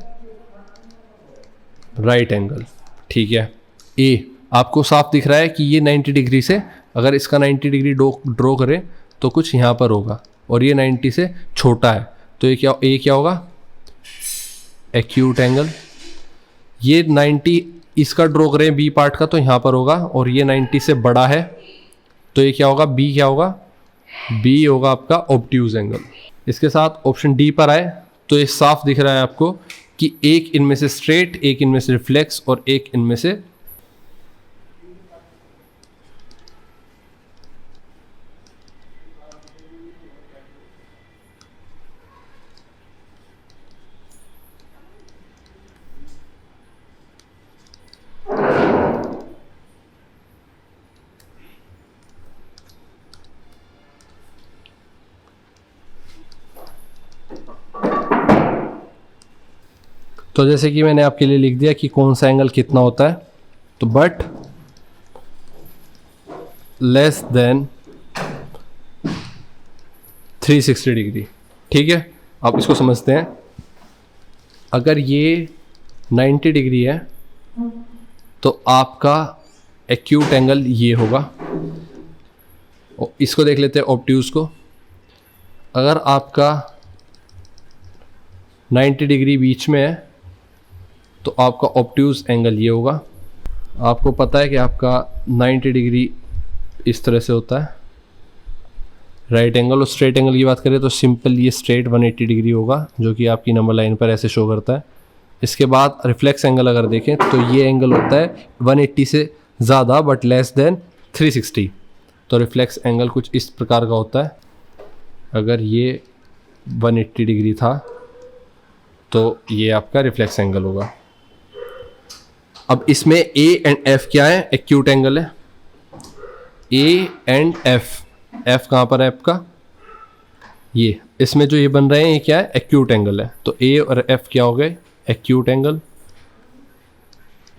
राइट एंगल। ठीक है, ए आपको साफ दिख रहा है कि ये 90 डिग्री से, अगर इसका 90 डिग्री ड्रॉ करें तो कुछ यहाँ पर होगा, और ये 90 से छोटा है, तो ये क्या, ए क्या होगा, एक्यूट एंगल। ये 90 इसका ड्रॉ करें बी पार्ट का, तो यहाँ पर होगा, और ये 90 से बड़ा है, तो ये क्या होगा, बी क्या होगा, बी होगा आपका ऑब्ट्यूज एंगल। इसके साथ ऑप्शन डी पर आए तो ये साफ दिख रहा है आपको कि एक इनमें से स्ट्रेट, एक इनमें से रिफ्लेक्स और एक इनमें से तो जैसे कि मैंने आपके लिए लिख दिया कि कौन सा एंगल कितना होता है, तो बट लेस देन 360 डिग्री। ठीक है, आप इसको समझते हैं। अगर ये 90 डिग्री है तो आपका एक्यूट एंगल ये होगा। इसको देख लेते हैं ऑब्ट्यूज को। अगर आपका 90 डिग्री बीच में है तो आपका ऑब्ट्यूज एंगल ये होगा। आपको पता है कि आपका 90 डिग्री इस तरह से होता है राइट एंगल। और स्ट्रेट एंगल की बात करें तो सिंपल ये स्ट्रेट 180 डिग्री होगा, जो कि आपकी नंबर लाइन पर ऐसे शो करता है। इसके बाद रिफ्लेक्स एंगल अगर देखें तो ये एंगल होता है 180 से ज़्यादा बट लेस देन 360। तो रिफ्लेक्स एंगल कुछ इस प्रकार का होता है। अगर ये 180 डिग्री था तो ये आपका रिफ्लेक्स एंगल होगा। अब इसमें ए एंड एफ क्या है, एक्यूट एंगल है। ए एंड एफ, एफ कहाँ पर है आपका, ये इसमें जो ये बन रहे हैं ये क्या है, एक्यूट एंगल है। तो ए और एफ क्या हो गए, acute angle,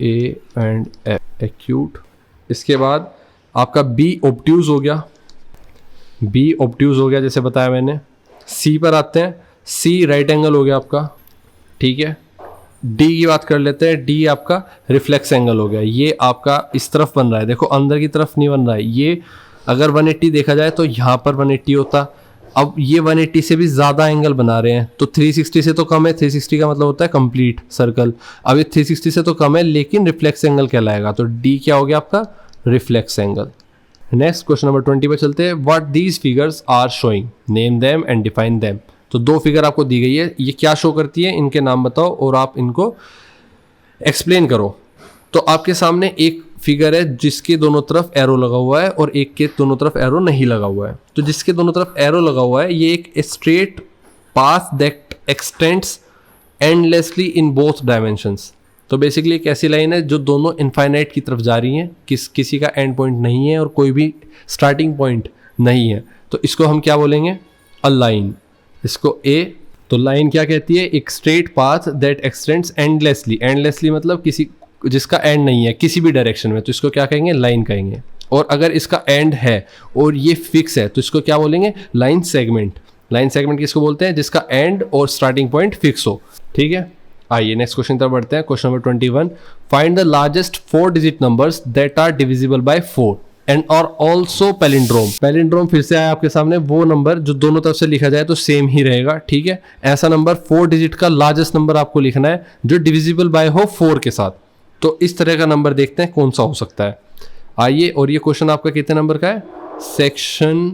A and F acute. इसके बाद आपका बी ऑब्ट्यूज हो गया, बी ऑब्ट्यूज हो गया जैसे बताया मैंने। सी पर आते हैं, सी राइट एंगल हो गया आपका। ठीक है, डी की बात कर लेते हैं। डी आपका रिफ्लेक्स एंगल हो गया। ये आपका इस तरफ बन रहा है, देखो अंदर की तरफ नहीं बन रहा है। ये अगर 180 देखा जाए तो यहाँ पर 180 होता। अब ये 180 से भी ज़्यादा एंगल बना रहे हैं तो 360 से तो कम है। 360 का मतलब होता है कंप्लीट सर्कल। अब ये 360 से तो कम है लेकिन रिफ्लेक्स एंगल कहलाएगा। तो डी क्या हो गया आपका, reflex angle. Next question number 20 पे चलते हैं। What these figures are showing, name them and define them. तो दो फिगर आपको दी गई है, ये क्या शो करती है, इनके नाम बताओ और आप इनको एक्सप्लेन करो। तो आपके सामने एक फिगर है जिसके दोनों तरफ एरो लगा हुआ है और एक के दोनों तरफ एरो नहीं लगा हुआ है। तो जिसके दोनों तरफ एरो लगा हुआ है ये एक straight path that x tends endlessly in both dimensions. तो बेसिकली एक ऐसी लाइन है जो दोनों इनफाइनाइट की तरफ जा रही हैं, किसी का एंड पॉइंट नहीं है और कोई भी स्टार्टिंग पॉइंट नहीं है, तो इसको हम क्या बोलेंगे, अ लाइन। इसको ए, तो लाइन क्या कहती है, एक straight path that x tends endlessly, endlessly मतलब किसी जिसका एंड नहीं है किसी भी डायरेक्शन में, तो इसको क्या कहेंगे, लाइन कहेंगे। और अगर इसका एंड है और ये फिक्स है तो इसको क्या बोलेंगे, लाइन सेगमेंट। लाइन सेगमेंट किसको बोलते हैं, जिसका एंड और स्टार्टिंग पॉइंट फिक्स हो। ठीक है, आइए नेक्स्ट क्वेश्चन तरफ बढ़ते हैं। Question number 21, find the largest 4 digit numbers that are divisible by 4 and are also palindrome. Palindrome फिर से आया आपके सामने, वो नंबर जो दोनों तरफ से लिखा जाए तो सेम ही रहेगा। ठीक है, ऐसा नंबर 4 डिजिट का लार्जेस्ट नंबर आपको लिखना है जो डिविजिबल बाय हो 4 के साथ। तो इस तरह का नंबर देखते हैं कौन सा हो सकता है। आइए, और ये क्वेश्चन आपका कितने नंबर का है, section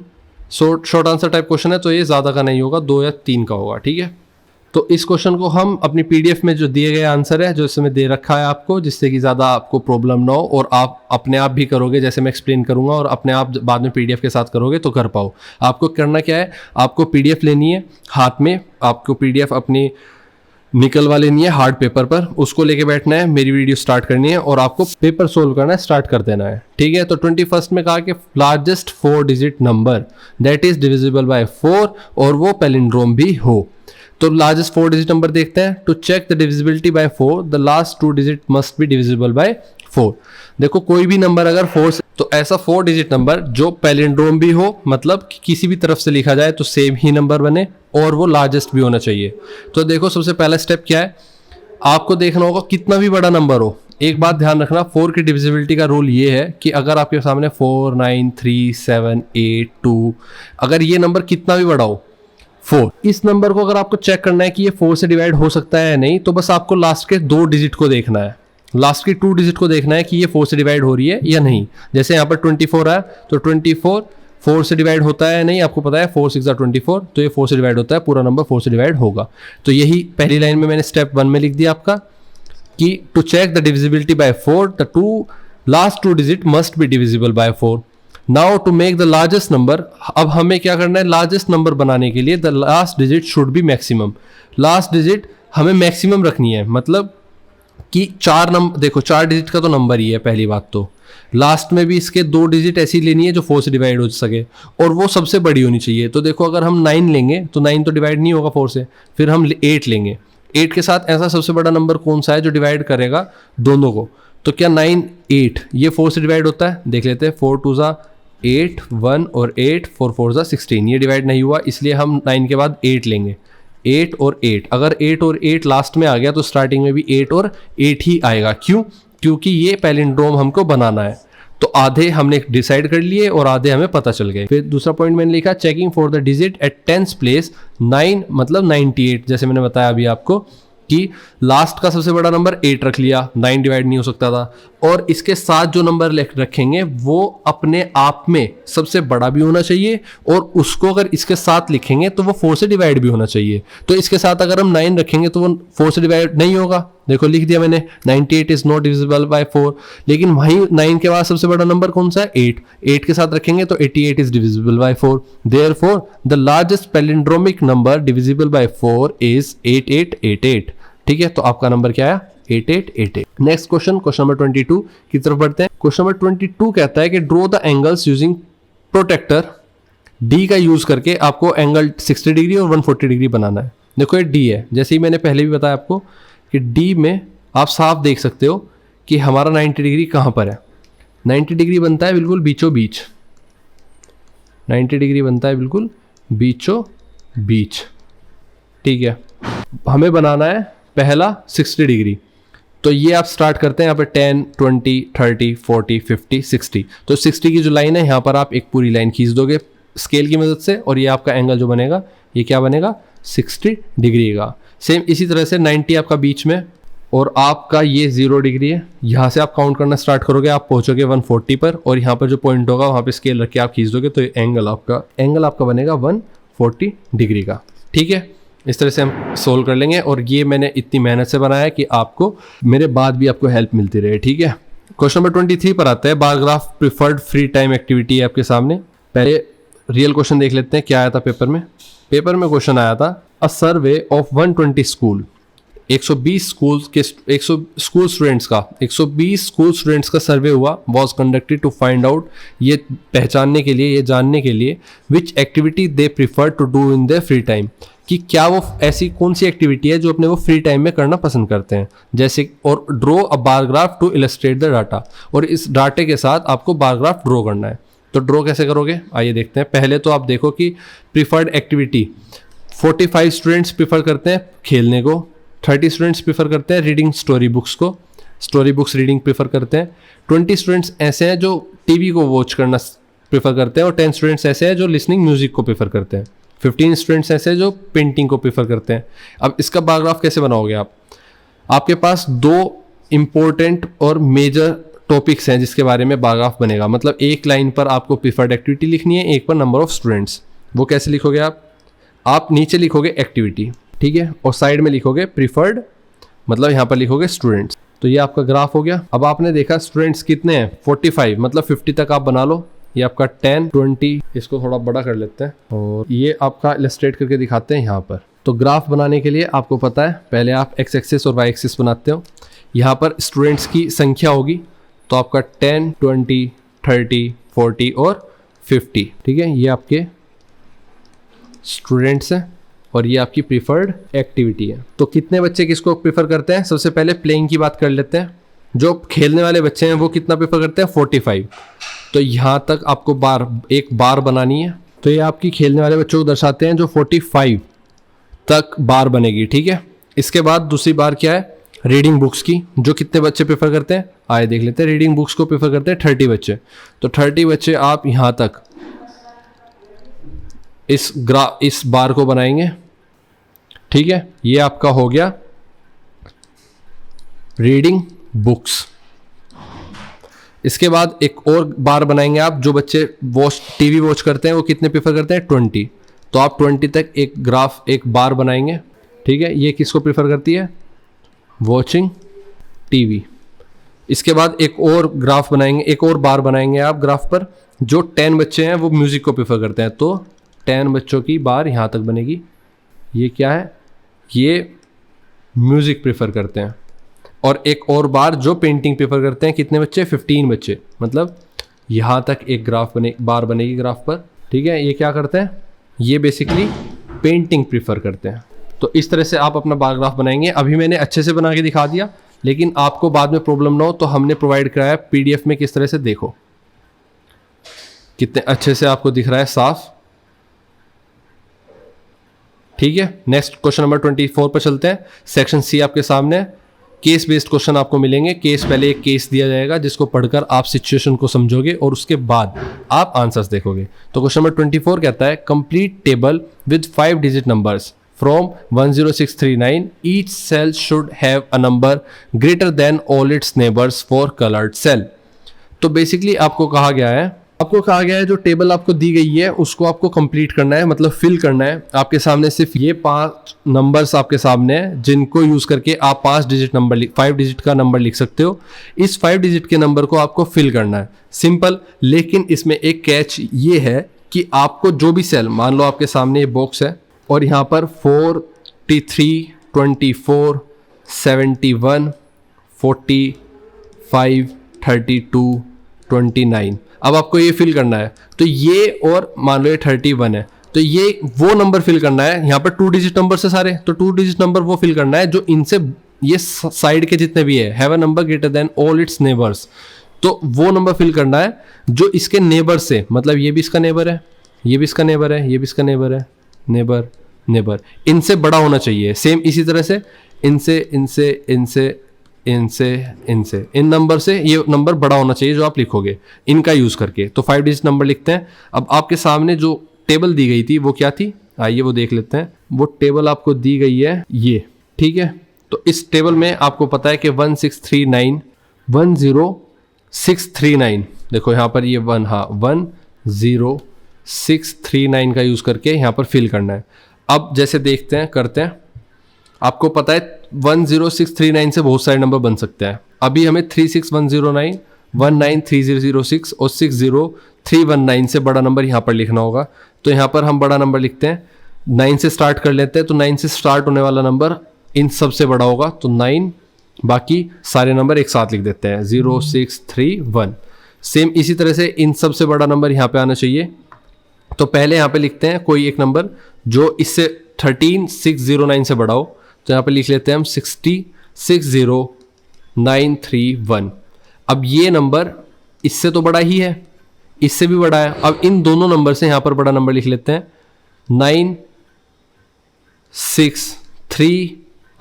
short answer type question है, तो ये ज़्यादा का नहीं होगा, 2 या 3 का होगा। ठीक है, तो इस क्वेश्चन को हम अपनी पीडीएफ में जो दिए गए आंसर है, जो इसमें दे रखा है आपको, जिससे कि ज़्यादा आपको प्रॉब्लम ना हो और आप अपने आप भी करोगे, जैसे मैं एक्सप्लेन करूंगा, और अपने आप बाद में पीडीएफ के साथ करोगे तो कर पाओ। आपको करना क्या है, आपको पीडीएफ लेनी है हाथ में, आपको पीडीएफ अपनी निकलवा लेनी है हार्ड पेपर पर, उसको लेके बैठना है, मेरी वीडियो स्टार्ट करनी है और आपको पेपर सोल्व करना है, स्टार्ट कर देना है। ठीक है, तो 21st में कहा कि largest 4 digit number that is divisible by 4 और वो पैलिंड्रोम भी हो। तो लार्जेस्ट 4 डिजिट नंबर देखते हैं। To check the divisibility by 4 the last 2 digit must be divisible by 4। देखो कोई भी नंबर अगर 4 से, तो ऐसा 4 डिजिट नंबर जो पैलिंड्रोम भी हो, मतलब किसी भी तरफ से लिखा जाए तो सेम ही नंबर बने और वो लार्जेस्ट भी होना चाहिए। तो देखो सबसे पहला स्टेप क्या है, आपको देखना होगा कितना भी बड़ा नंबर हो। एक बात ध्यान रखना, 4 की डिविजिबिलिटी का रूल ये है कि अगर आपके सामने 4, 9, 3, 7, 8, 2, अगर ये नंबर कितना भी बड़ा हो 4, इस नंबर को अगर आपको चेक करना है कि ये 4 से डिवाइड हो सकता है या नहीं, तो बस आपको लास्ट के 2 डिजिट को देखना है, लास्ट की 2 डिजिट को देखना है कि ये 4 से डिवाइड हो रही है या नहीं। जैसे यहाँ पर 24 है, तो 24 4 से डिवाइड होता है या नहीं, आपको पता है 4 6 24, तो ये 4 से डिवाइड होता है, पूरा नंबर 4 से डिवाइड होगा। तो यही पहली लाइन में मैंने स्टेप 1 में लिख दिया आपका कि to check the divisibility by 4 the last 2 digit must be divisible by 4। Now to make the largest number, अब हमें क्या करना है, लार्जेस्ट नंबर बनाने के लिए the last digit should be maximum. Last digit हमें मैक्सिमम रखनी है, मतलब कि 4 नंबर, देखो 4 डिजिट का तो नंबर ही है पहली बात, तो लास्ट में भी इसके 2 डिजिट ऐसी लेनी है जो 4 से डिवाइड हो सके और वो सबसे बड़ी होनी चाहिए। तो देखो अगर हम 9 लेंगे तो 9 तो डिवाइड नहीं होगा 4 से, फिर हम 8 लेंगे, 8 के साथ ऐसा सबसे बड़ा नंबर कौन सा है जो डिवाइड करेगा दोनों को। तो क्या 9 8 ये 4 से डिवाइड होता है, देख लेते हैं। 4 2 ज़ा 8, 1 और 8, 4 4 ज़ा 16, ये डिवाइड नहीं हुआ, इसलिए हम 9 के बाद 8 लेंगे। 8 और 8, अगर 8 और 8 लास्ट में आ गया तो स्टार्टिंग में भी 8 और 8 ही आएगा। क्यों? क्योंकि ये पैलिंड्रोम हमको बनाना है। तो आधे हमने डिसाइड कर लिए और आधे हमें पता चल गए। फिर दूसरा पॉइंट मैंने लिखा, checking for the digit at 10th place, 9 मतलब 98, जैसे मैंने बताया अभी आपको कि लास्ट का सबसे बड़ा नंबर 8 रख लिया, 9 डिवाइड नहीं हो सकता था, और इसके साथ जो नंबर रखेंगे वो अपने आप में सबसे बड़ा भी होना चाहिए और उसको अगर इसके साथ लिखेंगे तो वो 4 से डिवाइड भी होना चाहिए। तो इसके साथ अगर हम 9 रखेंगे तो वो 4 से डिवाइड नहीं होगा, देखो लिख दिया मैंने 98 इज नॉट डिविजिबल बाय 4, लेकिन वहीं 9 के बाद सबसे बड़ा नंबर कौन सा है, 8, 8 के साथ रखेंगे तो 88 is divisible by 4। Therefore the largest palindromic number divisible by 4 is 8888। ठीक है, तो आपका नंबर क्या है, 8888। नेक्स्ट क्वेश्चन, क्वेश्चन नंबर 22 की तरफ बढ़ते हैं। क्वेश्चन नंबर 22 कहता है कि draw the angles using protractor D का यूज करके आपको एंगल 60 डिग्री और 140 डिग्री बनाना है। देखो ये डी है, जैसे ही मैंने पहले भी बताया आपको कि डी में आप साफ देख सकते हो कि हमारा 90 डिग्री कहाँ पर है। 90 डिग्री बनता है बिल्कुल बीचों बीच, 90 डिग्री बनता है बिल्कुल बीचों बीच। ठीक है, हमें बनाना है पहला 60 डिग्री। तो ये आप स्टार्ट करते हैं यहाँ पे 10, 20, 30, 40, 50, 60। तो 60 की जो लाइन है यहाँ पर आप एक पूरी लाइन खींच दोगे स्केल की मदद से, और ये आपका एंगल जो बनेगा ये क्या बनेगा, 60 डिग्री का। सेम इसी तरह से 90 आपका बीच में और आपका ये 0 डिग्री है। यहाँ से आप काउंट करना स्टार्ट करोगे, आप पहुँचोगे 140 पर, और यहाँ पर जो पॉइंट होगा वहाँ पे स्केल रख के आप खींच दोगे तो ये एंगल आपका बनेगा 140 डिग्री का। ठीक है, इस तरह से हम सोल्व कर लेंगे, और ये मैंने इतनी मेहनत से बनाया कि आपको मेरे बाद भी आपको हेल्प मिलती रहे। ठीक है, क्वेश्चन नंबर 23 पर आता है, bar graph preferred free time activity है आपके सामने। पहले रियल क्वेश्चन देख लेते हैं क्या आया था पेपर में। पेपर में क्वेश्चन आया था, a survey of 120 school 120 school students का सर्वे हुआ, was conducted to find out, ये पहचानने के लिए, ये जानने के लिए which activity they prefer to do in their free time, कि क्या वो ऐसी कौन सी एक्टिविटी है जो अपने वो फ्री टाइम में करना पसंद करते हैं। जैसे और draw a bar graph to illustrate the data, और इस डाटे के साथ आपको बार ग्राफ ड्रॉ करना है। तो ड्रॉ कैसे करोगे, आइए देखते हैं। पहले तो आप देखो कि प्रीफर्ड एक्टिविटी 45 स्टूडेंट्स प्रीफर करते हैं खेलने को, 30 स्टूडेंट्स प्रीफर करते हैं रीडिंग स्टोरी बुक्स को, स्टोरी बुक्स रीडिंग प्रीफर करते हैं, 20 स्टूडेंट्स ऐसे हैं जो टीवी को वॉच करना प्रीफर करते हैं, और 10 स्टूडेंट्स ऐसे हैं जो लिसनिंग म्यूजिक को प्रीफर करते हैं, 15 स्टूडेंट्स ऐसे हैं जो पेंटिंग को प्रीफर करते हैं। अब इसका बार ग्राफ कैसे बनाओगे आप, आपके पास 2 इंपॉर्टेंट और मेजर टॉपिक्स हैं जिसके बारे में बार ग्राफ बनेगा। मतलब एक लाइन पर आपको प्रीफर्ड एक्टिविटी लिखनी है, एक पर नंबर ऑफ स्टूडेंट्स। वो कैसे लिखोगे आप नीचे लिखोगे एक्टिविटी, ठीक है, और साइड में लिखोगे प्रीफर्ड, मतलब यहाँ पर लिखोगे स्टूडेंट्स। तो ये आपका ग्राफ हो गया। अब आपने देखा स्टूडेंट्स कितने हैं, 45, मतलब 50 तक आप बना लो। ये आपका 10, 20, इसको थोड़ा बड़ा कर लेते हैं और ये आपका इलस्ट्रेट करके दिखाते हैं यहाँ पर। तो ग्राफ बनाने के लिए आपको पता है, पहले आप एक्स एक्सिस और वाई एक्सिस बनाते हो। यहाँ पर स्टूडेंट्स की संख्या होगी, तो आपका 10, 20, 30, 40 और 50, ठीक है, ये आपके स्टूडेंट्स हैं और ये आपकी प्रीफर्ड एक्टिविटी है। तो कितने बच्चे किसको प्रीफर करते हैं, सबसे पहले प्लेइंग की बात कर लेते हैं। जो खेलने वाले बच्चे हैं वो कितना प्रीफर करते हैं, 45। तो यहाँ तक आपको एक बार बनानी है। तो ये आपकी खेलने वाले बच्चों को दर्शाते हैं जो 45 तक बार बनेगी, ठीक है। इसके बाद दूसरी बार क्या है, रीडिंग बुक्स की, जो कितने बच्चे प्रेफर करते हैं, आए देख लेते हैं। रीडिंग बुक्स को प्रेफर करते हैं 30 बच्चे। तो 30 बच्चे आप यहाँ तक इस बार को बनाएंगे, ठीक है। ये आपका हो गया रीडिंग बुक्स। इसके बाद एक और बार बनाएंगे आप, जो बच्चे टीवी वॉच करते हैं वो कितने प्रेफर करते हैं, 20। तो आप 20 तक एक बार बनाएंगे, ठीक है। ये किसको प्रेफर करती है, वॉचिंग टीवी। इसके बाद एक और ग्राफ बनाएंगे, एक और बार बनाएंगे आप ग्राफ पर, जो 10 बच्चे हैं वो म्यूजिक को प्रेफर करते हैं। तो 10 बच्चों की बार यहाँ तक बनेगी। ये क्या है, ये म्यूजिक प्रेफर करते हैं। और एक और बार जो पेंटिंग प्रेफर करते हैं, कितने बच्चे, 15 बच्चे। मतलब यहाँ तक एक बार बनेगी ग्राफ पर, ठीक है। ये क्या करते हैं, ये बेसिकली पेंटिंग प्रेफर करते हैं। तो इस तरह से आप अपना बार ग्राफ बनाएंगे। अभी मैंने अच्छे से बना के दिखा दिया, लेकिन आपको बाद में प्रॉब्लम ना हो तो हमने प्रोवाइड कराया पीडीएफ में किस तरह से, देखो कितने अच्छे से आपको दिख रहा है साफ, ठीक है। नेक्स्ट क्वेश्चन नंबर 24 पर चलते हैं। सेक्शन सी आपके सामने, केस बेस्ड क्वेश्चन आपको मिलेंगे। पहले एक केस दिया जाएगा जिसको पढ़कर आप सिचुएशन को समझोगे और उसके बाद आप आंसर्स देखोगे। तो क्वेश्चन नंबर 24 कहता है, complete table with 5 digit numbers from 10639, each cell should have a number greater than all its neighbors for colored cell। तो बेसिकली आपको कहा गया है जो टेबल आपको दी गई है उसको आपको कंप्लीट करना है, मतलब फिल करना है। आपके सामने सिर्फ ये 5 नंबर्स आपके सामने हैं जिनको यूज करके आप 5 डिजिट का नंबर लिख सकते हो। इस 5 डिजिट के नंबर को आपको फिल करना है, सिंपल। लेकिन इसमें एक कैच ये है कि आपको जो भी सेल, मान लो आपके सामने ये बॉक्स है और यहाँ पर 43, 24, 71, 45, 32, 29, अब आपको ये फिल करना है। तो ये, और मान लो ये 31 है, तो ये वो नंबर फिल करना है। यहाँ पर 2 डिजिट नंबर से सारे, तो 2 डिजिट नंबर वो फिल करना है जो इनसे, ये साइड के जितने भी है, have a number greater than all its neighbours. तो वो नंबर फिल करना है जो इसके नेबर से, मतलब ये भी इसका नेबर है, ये भी इसका नेबर है, ये भी इसका नेबर है, नेबर इनसे बड़ा होना चाहिए। सेम इसी तरह से इनसे इन नंबर से ये नंबर बड़ा होना चाहिए जो आप लिखोगे इनका यूज करके। तो 5 डिजिट नंबर लिखते हैं। अब आपके सामने जो टेबल दी गई थी वो क्या थी, आइए वो देख लेते हैं। वो टेबल आपको दी गई है ये, ठीक है। तो इस टेबल में आपको पता है कि 10639 देखो यहाँ पर ये 10639 का यूज करके यहाँ पर फिल करना है। अब जैसे देखते हैं, करते हैं। आपको पता है 10639 से बहुत सारे नंबर बन सकते हैं। अभी हमें 36109, 193006 और 60319 से बड़ा नंबर यहाँ पर लिखना होगा। तो यहाँ पर हम बड़ा नंबर लिखते हैं, 9 से स्टार्ट कर लेते हैं। तो 9 से स्टार्ट होने वाला नंबर इन सब से बड़ा होगा तो 9, बाकी सारे नंबर एक साथ लिख देते हैं 0 6 3 1। सेम इसी तरह से इन सब से बड़ा नंबर यहाँ पे आना चाहिए, तो पहले यहाँ पे लिखते हैं कोई एक नंबर जो इससे 13609 से बड़ा हो, तो यहाँ पे लिख लेते हैं हम 60931। अब ये नंबर इससे तो बड़ा ही है, इससे भी बड़ा है। अब इन दोनों नंबर से यहाँ पर बड़ा नंबर लिख लेते हैं 963।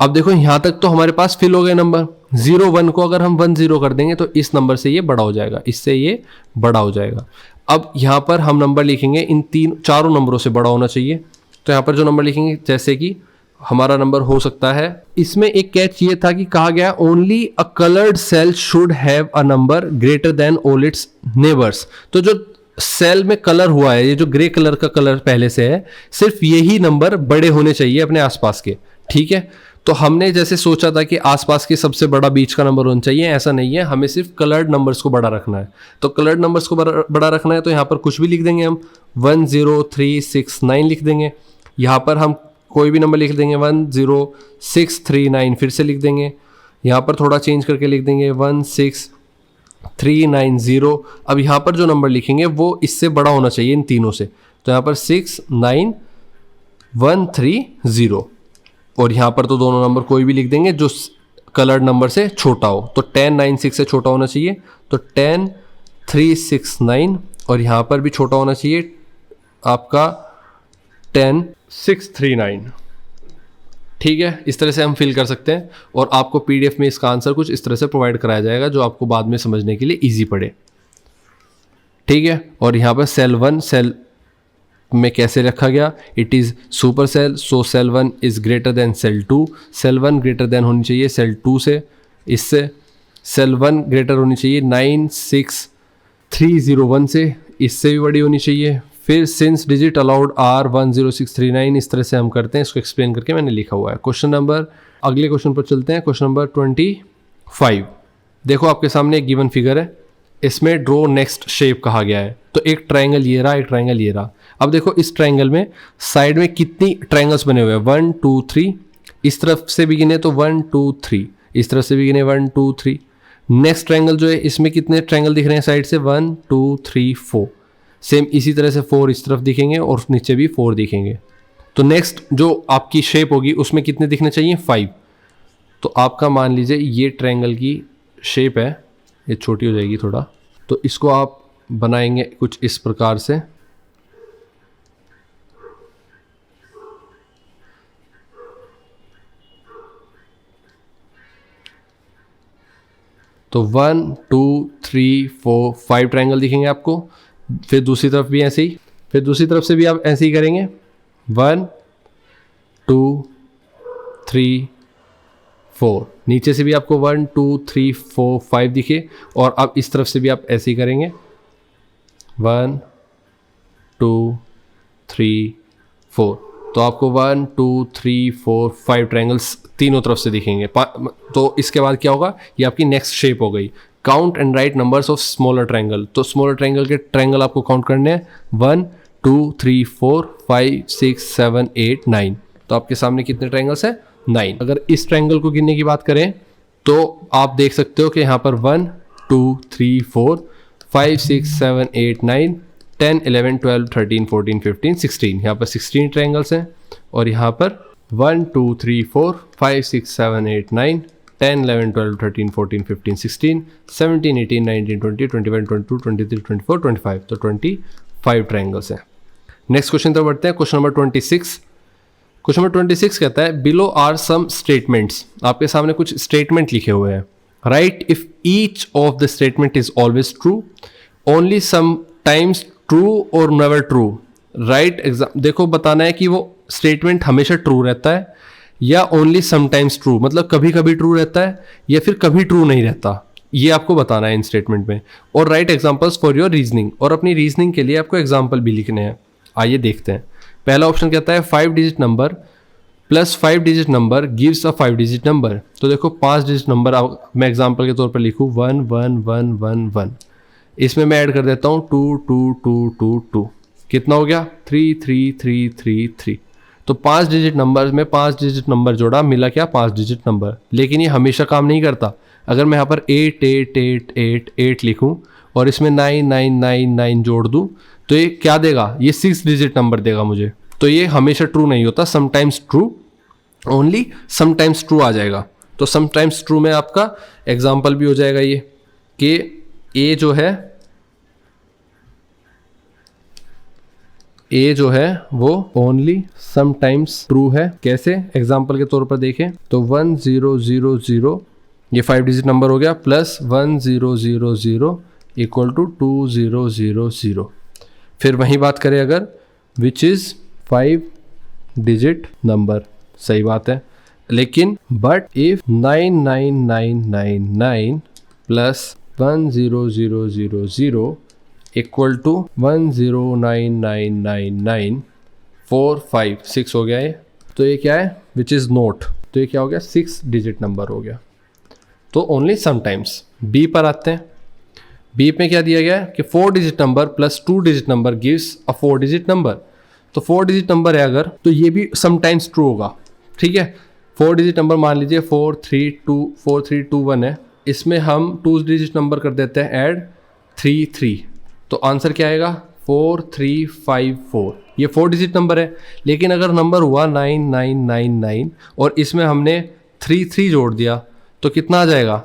अब देखो यहाँ तक तो हमारे पास फिल हो गए नंबर। 01 को अगर हम 10 कर देंगे तो इस नंबर से ये बड़ा हो जाएगा, इससे ये बड़ा हो जाएगा। अब यहाँ पर हम नंबर लिखेंगे इन चारों नंबरों से बड़ा होना चाहिए, तो यहाँ पर जो नंबर लिखेंगे जैसे कि हमारा नंबर हो सकता है, इसमें एक कैच ये था कि कहा गया only a coloured cell should have a number greater than all its neighbours. तो जो सेल में कलर हुआ है, ये जो ग्रे कलर का कलर पहले से है, सिर्फ यही नंबर बड़े होने चाहिए अपने आसपास के, ठीक है। तो हमने जैसे सोचा था कि आसपास के सबसे बड़ा बीच का नंबर होना चाहिए, ऐसा नहीं है, हमें सिर्फ कलर्ड नंबर्स को बड़ा रखना है। तो कलर्ड नंबर्स को बड़ा रखना है तो यहाँ पर कुछ भी लिख देंगे हम, 10369 लिख देंगे। यहाँ पर हम कोई भी नंबर लिख देंगे 10639, फिर से लिख देंगे। यहाँ पर थोड़ा चेंज करके लिख देंगे 16390। अब यहाँ पर जो नंबर लिखेंगे वो इससे बड़ा होना चाहिए इन तीनों से, तो यहाँ पर 69130। और यहाँ पर तो दोनों नंबर कोई भी लिख देंगे जो कलर्ड नंबर से छोटा हो, तो 1096 से छोटा होना चाहिए, तो 10369। और यहाँ पर भी छोटा होना चाहिए आपका 10639, ठीक है। इस तरह से हम फिल कर सकते हैं और आपको पीडीएफ में इसका आंसर कुछ इस तरह से प्रोवाइड कराया जाएगा जो आपको बाद में समझने के लिए इजी पड़े, ठीक है। और यहाँ पर सेल 1 सेल में कैसे रखा गया, it is super cell, so cell 1 is greater than cell 2। Cell 1 greater than होनी चाहिए सेल 2 से, इससे सेल 1 ग्रेटर होनी चाहिए 96301 से, इससे भी बड़ी होनी चाहिए। फिर सिंस डिजिट अलाउड आर 10639, इस तरह से हम करते हैं, इसको एक्सप्लेन करके मैंने लिखा हुआ है। क्वेश्चन नंबर, अगले क्वेश्चन पर चलते हैं। Question number 25। देखो आपके सामने एक गिवन फिगर है, इसमें ड्रॉ नेक्स्ट शेप कहा गया है। तो एक ट्रायंगल ये रहा, एक ट्रायंगल ये रहा। अब देखो इस ट्रायंगल में साइड में कितनी ट्रायंगल्स बने हुए हैं, 1 2 3। इस तरफ से भी गिने तो 1 2 3, इस तरफ से भी गिने 1 2 3। नेक्स्ट ट्रायंगल जो है इसमें कितने ट्रायंगल दिख रहे हैं साइड से, 1 2 3 4। सेम इसी तरह से 4 इस तरफ दिखेंगे और नीचे भी 4 दिखेंगे। तो नेक्स्ट जो आपकी शेप होगी उसमें कितने दिखने चाहिए, 5। तो आपका मान लीजिए ये ट्रायंगल की शेप है, ये छोटी हो जाएगी थोड़ा, तो इसको आप बनाएंगे कुछ इस प्रकार से। तो 1 2 3 4 5 ट्रायंगल दिखेंगे आपको। फिर दूसरी तरफ भी ऐसे ही, फिर दूसरी तरफ से भी आप ऐसे ही करेंगे, 1 2 3 4। नीचे से भी आपको 1 2 3 4 5 दिखे, और अब इस तरफ से भी आप ऐसे ही करेंगे, 1 2 3 4। तो आपको 1 2 3 4 5 ट्रायंगल्स तीनों तरफ से दिखेंगे। तो इसके बाद क्या होगा, ये आपकी नेक्स्ट शेप हो गई। Count and right numbers of smaller triangle. तो स्मॉलर ट्रायंगल के ट्रायंगल आपको काउंट करने हैं, 1 2 3 4 5 6 7 8 9। तो आपके सामने कितने ट्रायंगल्स हैं, 9। अगर इस ट्रायंगल को गिनने की बात करें तो आप देख सकते हो कि यहाँ पर 1 2 3 4 5 6 7 8 9 10 11 12 13 14 15 16। यहाँ पर 16 ट्रायंगल्स हैं। और यहाँ पर 1 2 3 4 5 6 7 8 9 10 11 12 13 14 15 16 17 18 19 20 21 22 23 24 25। तो 25 ट्रायंगल्स हैं। नेक्स्ट क्वेश्चन पर बढ़ते हैं, क्वेश्चन नंबर 26। क्वेश्चन नंबर 26 कहता है, बिलो आर सम स्टेटमेंट्स। आपके सामने कुछ स्टेटमेंट लिखे हुए हैं। Write if each of the statement is always true, only sometimes true और नेवर ट्रू। राइट देखो बताना है कि वो स्टेटमेंट हमेशा ट्रू रहता है या ओनली समटाइम्स ट्रू, मतलब कभी कभी ट्रू रहता है या फिर कभी ट्रू नहीं रहता, ये आपको बताना है इन स्टेटमेंट में। और right examples for your reasoning, और अपनी रीजनिंग के लिए आपको एग्जांपल भी लिखने हैं। आइए देखते हैं। पहला ऑप्शन कहता है 5 digit number plus 5 digit number gives a 5 digit number. तो देखो 5 डिजिट नंबर मैं एग्जाम्पल के तौर पर लिखूँ 1 1 1 1 1। इसमें मैं ऐड कर देता हूँ 2 2 2 2 2। कितना हो गया, 3 3 3 3 3। तो 5 डिजिट नंबर में 5 डिजिट नंबर जोड़ा, मिला क्या 5 डिजिट नंबर। लेकिन ये हमेशा काम नहीं करता। अगर मैं यहाँ पर 8888 लिखूँ और इसमें 9999 जोड़ दूँ तो ये क्या देगा, ये 6 डिजिट नंबर देगा मुझे। तो ये हमेशा ट्रू नहीं होता, sometimes true, only sometimes true आ जाएगा। तो समटाइम्स ट्रू में आपका एग्जाम्पल भी हो जाएगा ये कि ए जो है वो ओनली समटाइम्स ट्रू है। कैसे, एग्जाम्पल के तौर पर देखें तो 1000 ये 5 डिजिट नंबर हो गया, प्लस 1000 इक्वल टू 2000। फिर वही बात करें अगर, विच इज़ 5 डिजिट नंबर, सही बात है। लेकिन but if 99999 plus 10000 equal to 10999945 हो गया ये, तो ये क्या है, विच इज़ नोट, तो ये क्या हो गया, 6 डिजिट नंबर हो गया। तो ओनली समटाइम्स। बी पर आते हैं। बी में क्या दिया गया है कि 4 digit number plus 2 digit number gives a 4 digit number. तो 4 डिजिट नंबर है अगर, तो ये भी समटाइम्स ट्रू होगा। ठीक है, 4 डिजिट नंबर मान लीजिए 4321 है, इसमें हम 2 डिजिट नंबर कर देते हैं ऐड 33, तो आंसर क्या आएगा 4354। ये 4 डिजिट नंबर है। लेकिन अगर नंबर हुआ 9999 और इसमें हमने 33 जोड़ दिया तो कितना आ जाएगा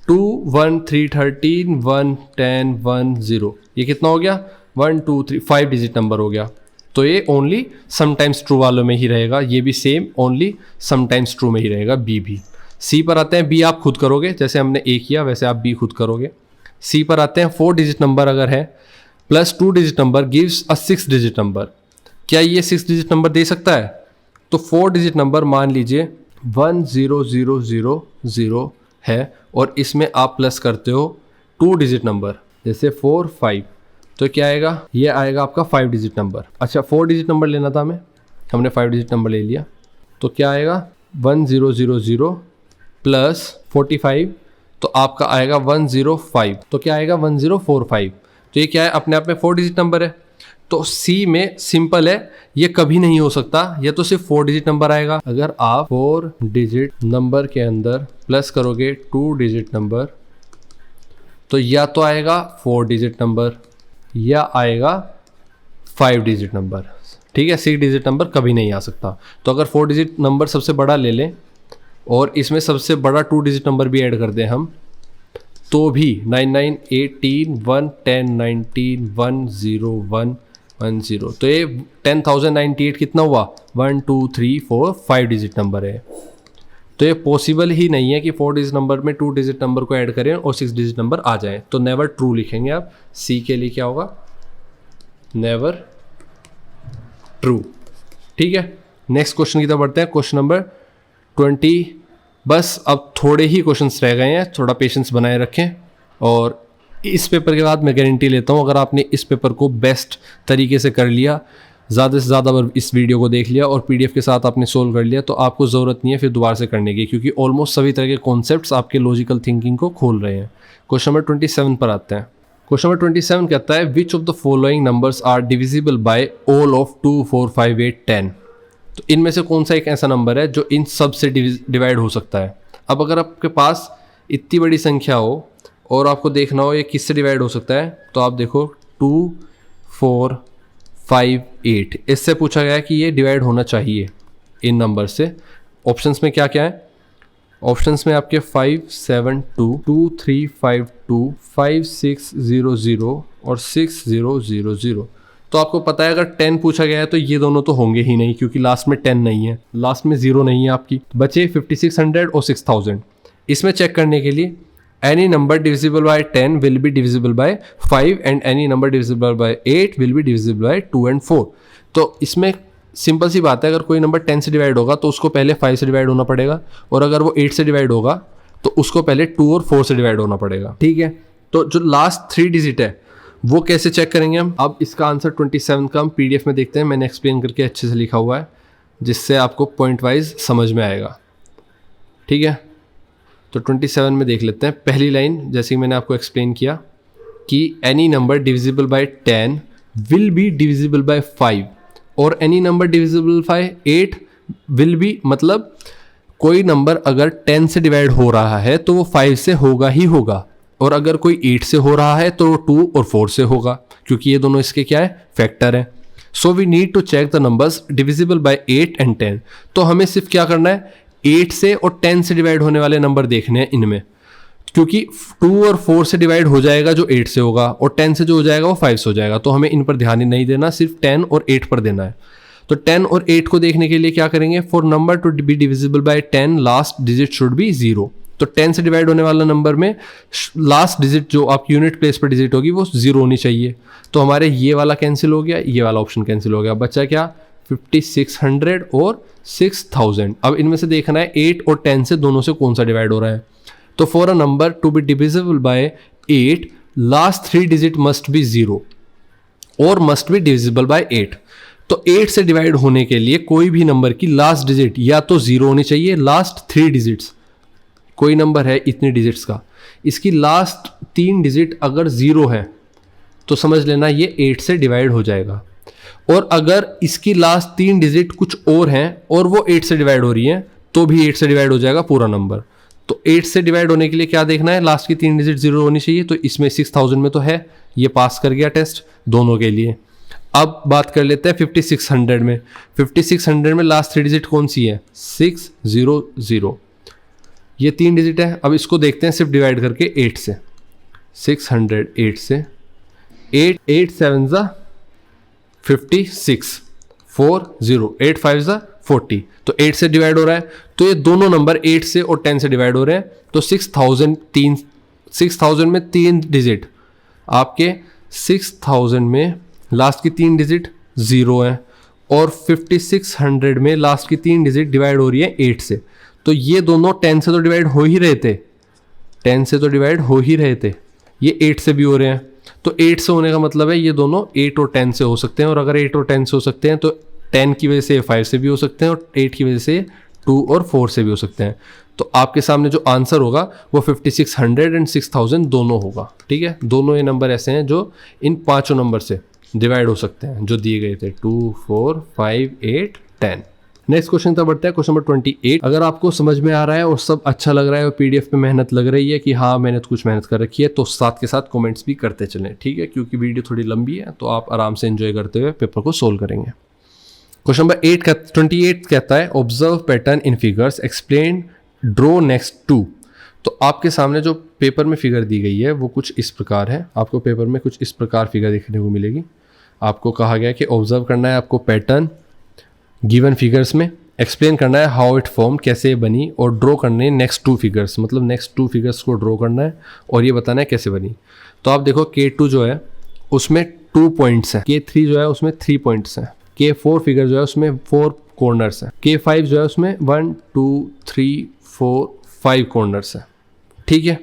2 1 3 13 1 10 1 0, ये कितना हो गया 1 2 3 5 डिजिट नंबर हो गया। तो ये ओनली समटाइम्स ट्रू वालों में ही रहेगा, ये भी सेम ओनली समटाइम्स ट्रू में ही रहेगा, बी भी। सी पर आते हैं। बी आप खुद करोगे, जैसे हमने ए किया वैसे आप बी खुद करोगे। सी पर आते हैं। 4 डिजिट नंबर अगर है plus 2 digit number gives a 6 digit number. क्या ये 6 डिजिट नंबर दे सकता है? तो 4 डिजिट नंबर मान लीजिए 10000 है और इसमें आप प्लस करते हो 2 डिजिट नंबर, जैसे 4 5, तो क्या आएगा, ये आएगा आपका 5 डिजिट नंबर। अच्छा 4 डिजिट नंबर लेना था हमें, हमने 5 डिजिट नंबर ले लिया, तो क्या आएगा 1000 प्लस 45, तो आपका आएगा 105, तो क्या आएगा 1045। तो ये क्या है, अपने आप में 4 डिजिट नंबर है। तो सी में सिंपल है, ये कभी नहीं हो सकता, ये तो सिर्फ 4 डिजिट नंबर आएगा। अगर आप 4 डिजिट नंबर के अंदर प्लस करोगे 2 डिजिट नंबर, तो या तो आएगा 4 डिजिट नंबर या आएगा 5 डिजिट नंबर। ठीक है, 6 डिजिट नंबर कभी नहीं आ सकता। तो अगर 4 डिजिट नंबर सबसे बड़ा ले लें और इसमें सबसे बड़ा 2 डिजिट नंबर भी ऐड कर दें हम, तो भी 99 18 1 10 19 1 0 1 1 0, तो ये 10,098 कितना हुआ 1 2 3 4 5 डिजिट नंबर है। तो ये पॉसिबल ही नहीं है कि 4 डिजिट नंबर में 2 डिजिट नंबर को ऐड करें और 6 डिजिट नंबर आ जाए, तो नेवर ट्रू लिखेंगे आप। सी के लिए क्या होगा, नेवर ट्रू। ठीक है, नेक्स्ट क्वेश्चन की तरफ बढ़ते हैं। Question number 20। बस अब थोड़े ही क्वेश्चंस रह गए हैं, थोड़ा पेशेंस बनाए रखें। और इस पेपर के बाद मैं गारंटी लेता हूँ, अगर आपने इस पेपर को बेस्ट तरीके से कर लिया, ज़्यादा से ज़्यादा बार इस वीडियो को देख लिया और पीडीएफ के साथ आपने सोल्व कर लिया, तो आपको ज़रूरत नहीं है फिर दोबारा से करने की, क्योंकि ऑलमोस्ट सभी तरह के कॉन्सेप्ट्स आपके लॉजिकल थिंकिंग को खोल रहे हैं। क्वेश्चन नंबर 27 पर आते हैं। क्वेश्चन नंबर 27 कहता है, which of the following numbers are divisible by all of 2 4 5 8 10। तो इनमें से कौन सा एक ऐसा नंबर है जो इन सब से डिवाइड हो सकता है। अब अगर आपके पास इतनी बड़ी संख्या हो और आपको देखना हो ये किससे डिवाइड हो सकता है, तो आप देखो 2 4 5 8, इससे पूछा गया है कि ये डिवाइड होना चाहिए इन नंबर से। ऑप्शंस में क्या क्या है, ऑप्शंस में आपके 5 7 2 2 3 5 2 5 6 0 0 और 6 0 0 0। तो आपको पता है अगर 10 पूछा गया है तो ये दोनों तो होंगे ही नहीं, क्योंकि लास्ट में 10 नहीं है, लास्ट में 0 नहीं है आपकी। बचे 5600 और 6000। इसमें चेक करने के लिए any number divisible by 10 will be divisible bye 5 and any number divisible by 8 will be divisible bye 2 and 4। तो इसमें सिंपल सी बात है, अगर कोई नंबर 10 से डिवाइड होगा तो उसको पहले 5 से डिवाइड होना पड़ेगा, और अगर वो 8 से डिवाइड होगा तो उसको पहले 2 और 4 से डिवाइड होना पड़ेगा। ठीक है, तो जो लास्ट 3 डिजिट है वो कैसे चेक करेंगे हम। अब इसका आंसर 27 का हम पीडीएफ में देखते हैं, मैंने एक्सप्लेन करके अच्छे से लिखा हुआ है, जिससे आपको पॉइंट वाइज समझ में आएगा। ठीक है, तो 27 में देख लेते हैं। पहली लाइन, जैसे मैंने आपको एक्सप्लेन किया कि any number divisible by 10 will be divisible bye 5 और any number divisible by 8 will be, मतलब कोई नंबर अगर 10 से डिवाइड हो रहा है तो वो 5 से होगा ही होगा, और अगर कोई 8 से हो रहा है तो 2 और 4 से होगा, क्योंकि ये दोनों इसके क्या है, फैक्टर है। So we need to check the numbers divisible by 8 and 10। तो हमें सिर्फ क्या करना है, 8 से और 10 से डिवाइड होने वाले नंबर देखने हैं इनमें, क्योंकि 2 और 4 से डिवाइड हो जाएगा जो 8 से होगा, और 10 से जो हो जाएगा वो 5 से हो जाएगा। तो हमें इन पर ध्यान ही नहीं देना, सिर्फ 10 और 8 पर देना है। तो 10 और 8 को देखने के लिए क्या करेंगे, for number to be divisible bye 10 last digit should be 0। तो 10 से डिवाइड होने वाला नंबर में लास्ट डिजिट जो आप यूनिट प्लेस पर डिजिट होगी वो 0 होनी चाहिए। तो हमारे ये वाला कैंसिल हो गया, ये वाला ऑप्शन कैंसिल हो गया, बचा क्या, 5600 और 6000। अब इनमें से देखना है 8 और 10 से दोनों से कौन सा डिवाइड हो रहा है। तो for a number to be divisible by 8 last 3 digit must B 0 और मस्ट बी डिविजिबल बाय 8। तो 8 से डिवाइड होने के लिए कोई भी नंबर की लास्ट डिजिट या तो 0 होनी चाहिए, लास्ट 3 डिजिट्स, कोई नंबर है इतने डिजिट्स का, इसकी लास्ट 3 डिजिट अगर 0 है तो समझ लेना ये 8 से डिवाइड हो जाएगा। और अगर इसकी लास्ट 3 डिजिट कुछ और हैं और वो 8 से डिवाइड हो रही है तो भी 8 से डिवाइड हो जाएगा पूरा नंबर। तो 8 से डिवाइड होने के लिए क्या देखना है, लास्ट की 3 डिजिट 0 होनी चाहिए। तो इसमें 6000 में तो है, ये पास कर गया टेस्ट दोनों के लिए। अब बात कर लेते हैं 5600 में। 5600 में लास्ट 3 डिजिट कौन सी है, 600, ये 3 डिजिट है। अब इसको देखते हैं सिर्फ डिवाइड करके 8 से, 600 8 से, 8 7 ज़ा 56, 40, 8 5 ज़ा 40, तो 8 से डिवाइड हो रहा है। तो ये दोनों नंबर 8 से और 10 से डिवाइड हो रहे हैं। तो 6000 में 3 डिजिट, आपके 6000 में लास्ट की 3 डिजिट 0 है, और 5600 में लास्ट की 3 डिजिट डिवाइड हो रही है 8 से। तो ये दोनों 10 से तो डिवाइड हो ही रहे थे, 10 से तो डिवाइड हो ही रहे थे, ये 8 से भी हो रहे हैं। तो 8 से होने का मतलब है ये दोनों 8 और 10 से हो सकते हैं, और अगर 8 और 10 से हो सकते हैं तो 10 की वजह से 5 से भी हो सकते हैं, और 8 की वजह से 2 और 4 से भी हो सकते हैं। तो आपके सामने जो आंसर होगा वो 5600 एंड 6000 दोनों होगा। ठीक है, दोनों ये नंबर ऐसे हैं जो इन पांचों नंबर से डिवाइड हो सकते हैं जो दिए गए थे, 2 4 5 8 10। नेक्स्ट क्वेश्चन तब बढ़ता है, क्वेश्चन नंबर 28। अगर आपको समझ में आ रहा है और सब अच्छा लग रहा है और पीडीएफ पे मेहनत लग रही है कि हाँ मैंने तो कुछ मेहनत कर रखी है, तो साथ के साथ कमेंट्स भी करते चलें। ठीक है, क्योंकि वीडियो थोड़ी लंबी है तो आप आराम से एंजॉय करते हुए पेपर को सोल्व करेंगे। क्वेश्चन नंबर 28 कहता है, observe pattern in figures, explain, draw next two. तो आपके सामने जो पेपर में फिगर दी गई है वो कुछ इस प्रकार है। आपको पेपर में कुछ इस प्रकार फिगर देखने को मिलेगी। आपको कहा गया कि ऑब्जर्व करना है आपको पैटर्न गिवन फिगर्स में, एक्सप्लेन करना है हाउ इट फॉर्म, कैसे बनी, और ड्रॉ करने हैं नेक्स्ट 2 फिगर्स, मतलब नेक्स्ट 2 फिगर्स को ड्रॉ करना है और ये बताना है कैसे बनी। तो आप देखो K2 जो है उसमें 2 पॉइंट्स हैं, K3 जो है उसमें 3 पॉइंट्स हैं, K4 फिगर जो है उसमें 4 कॉर्नर्स हैं, K5 जो है उसमें 1 2 3 4 5 कॉर्नर्स हैं। ठीक है,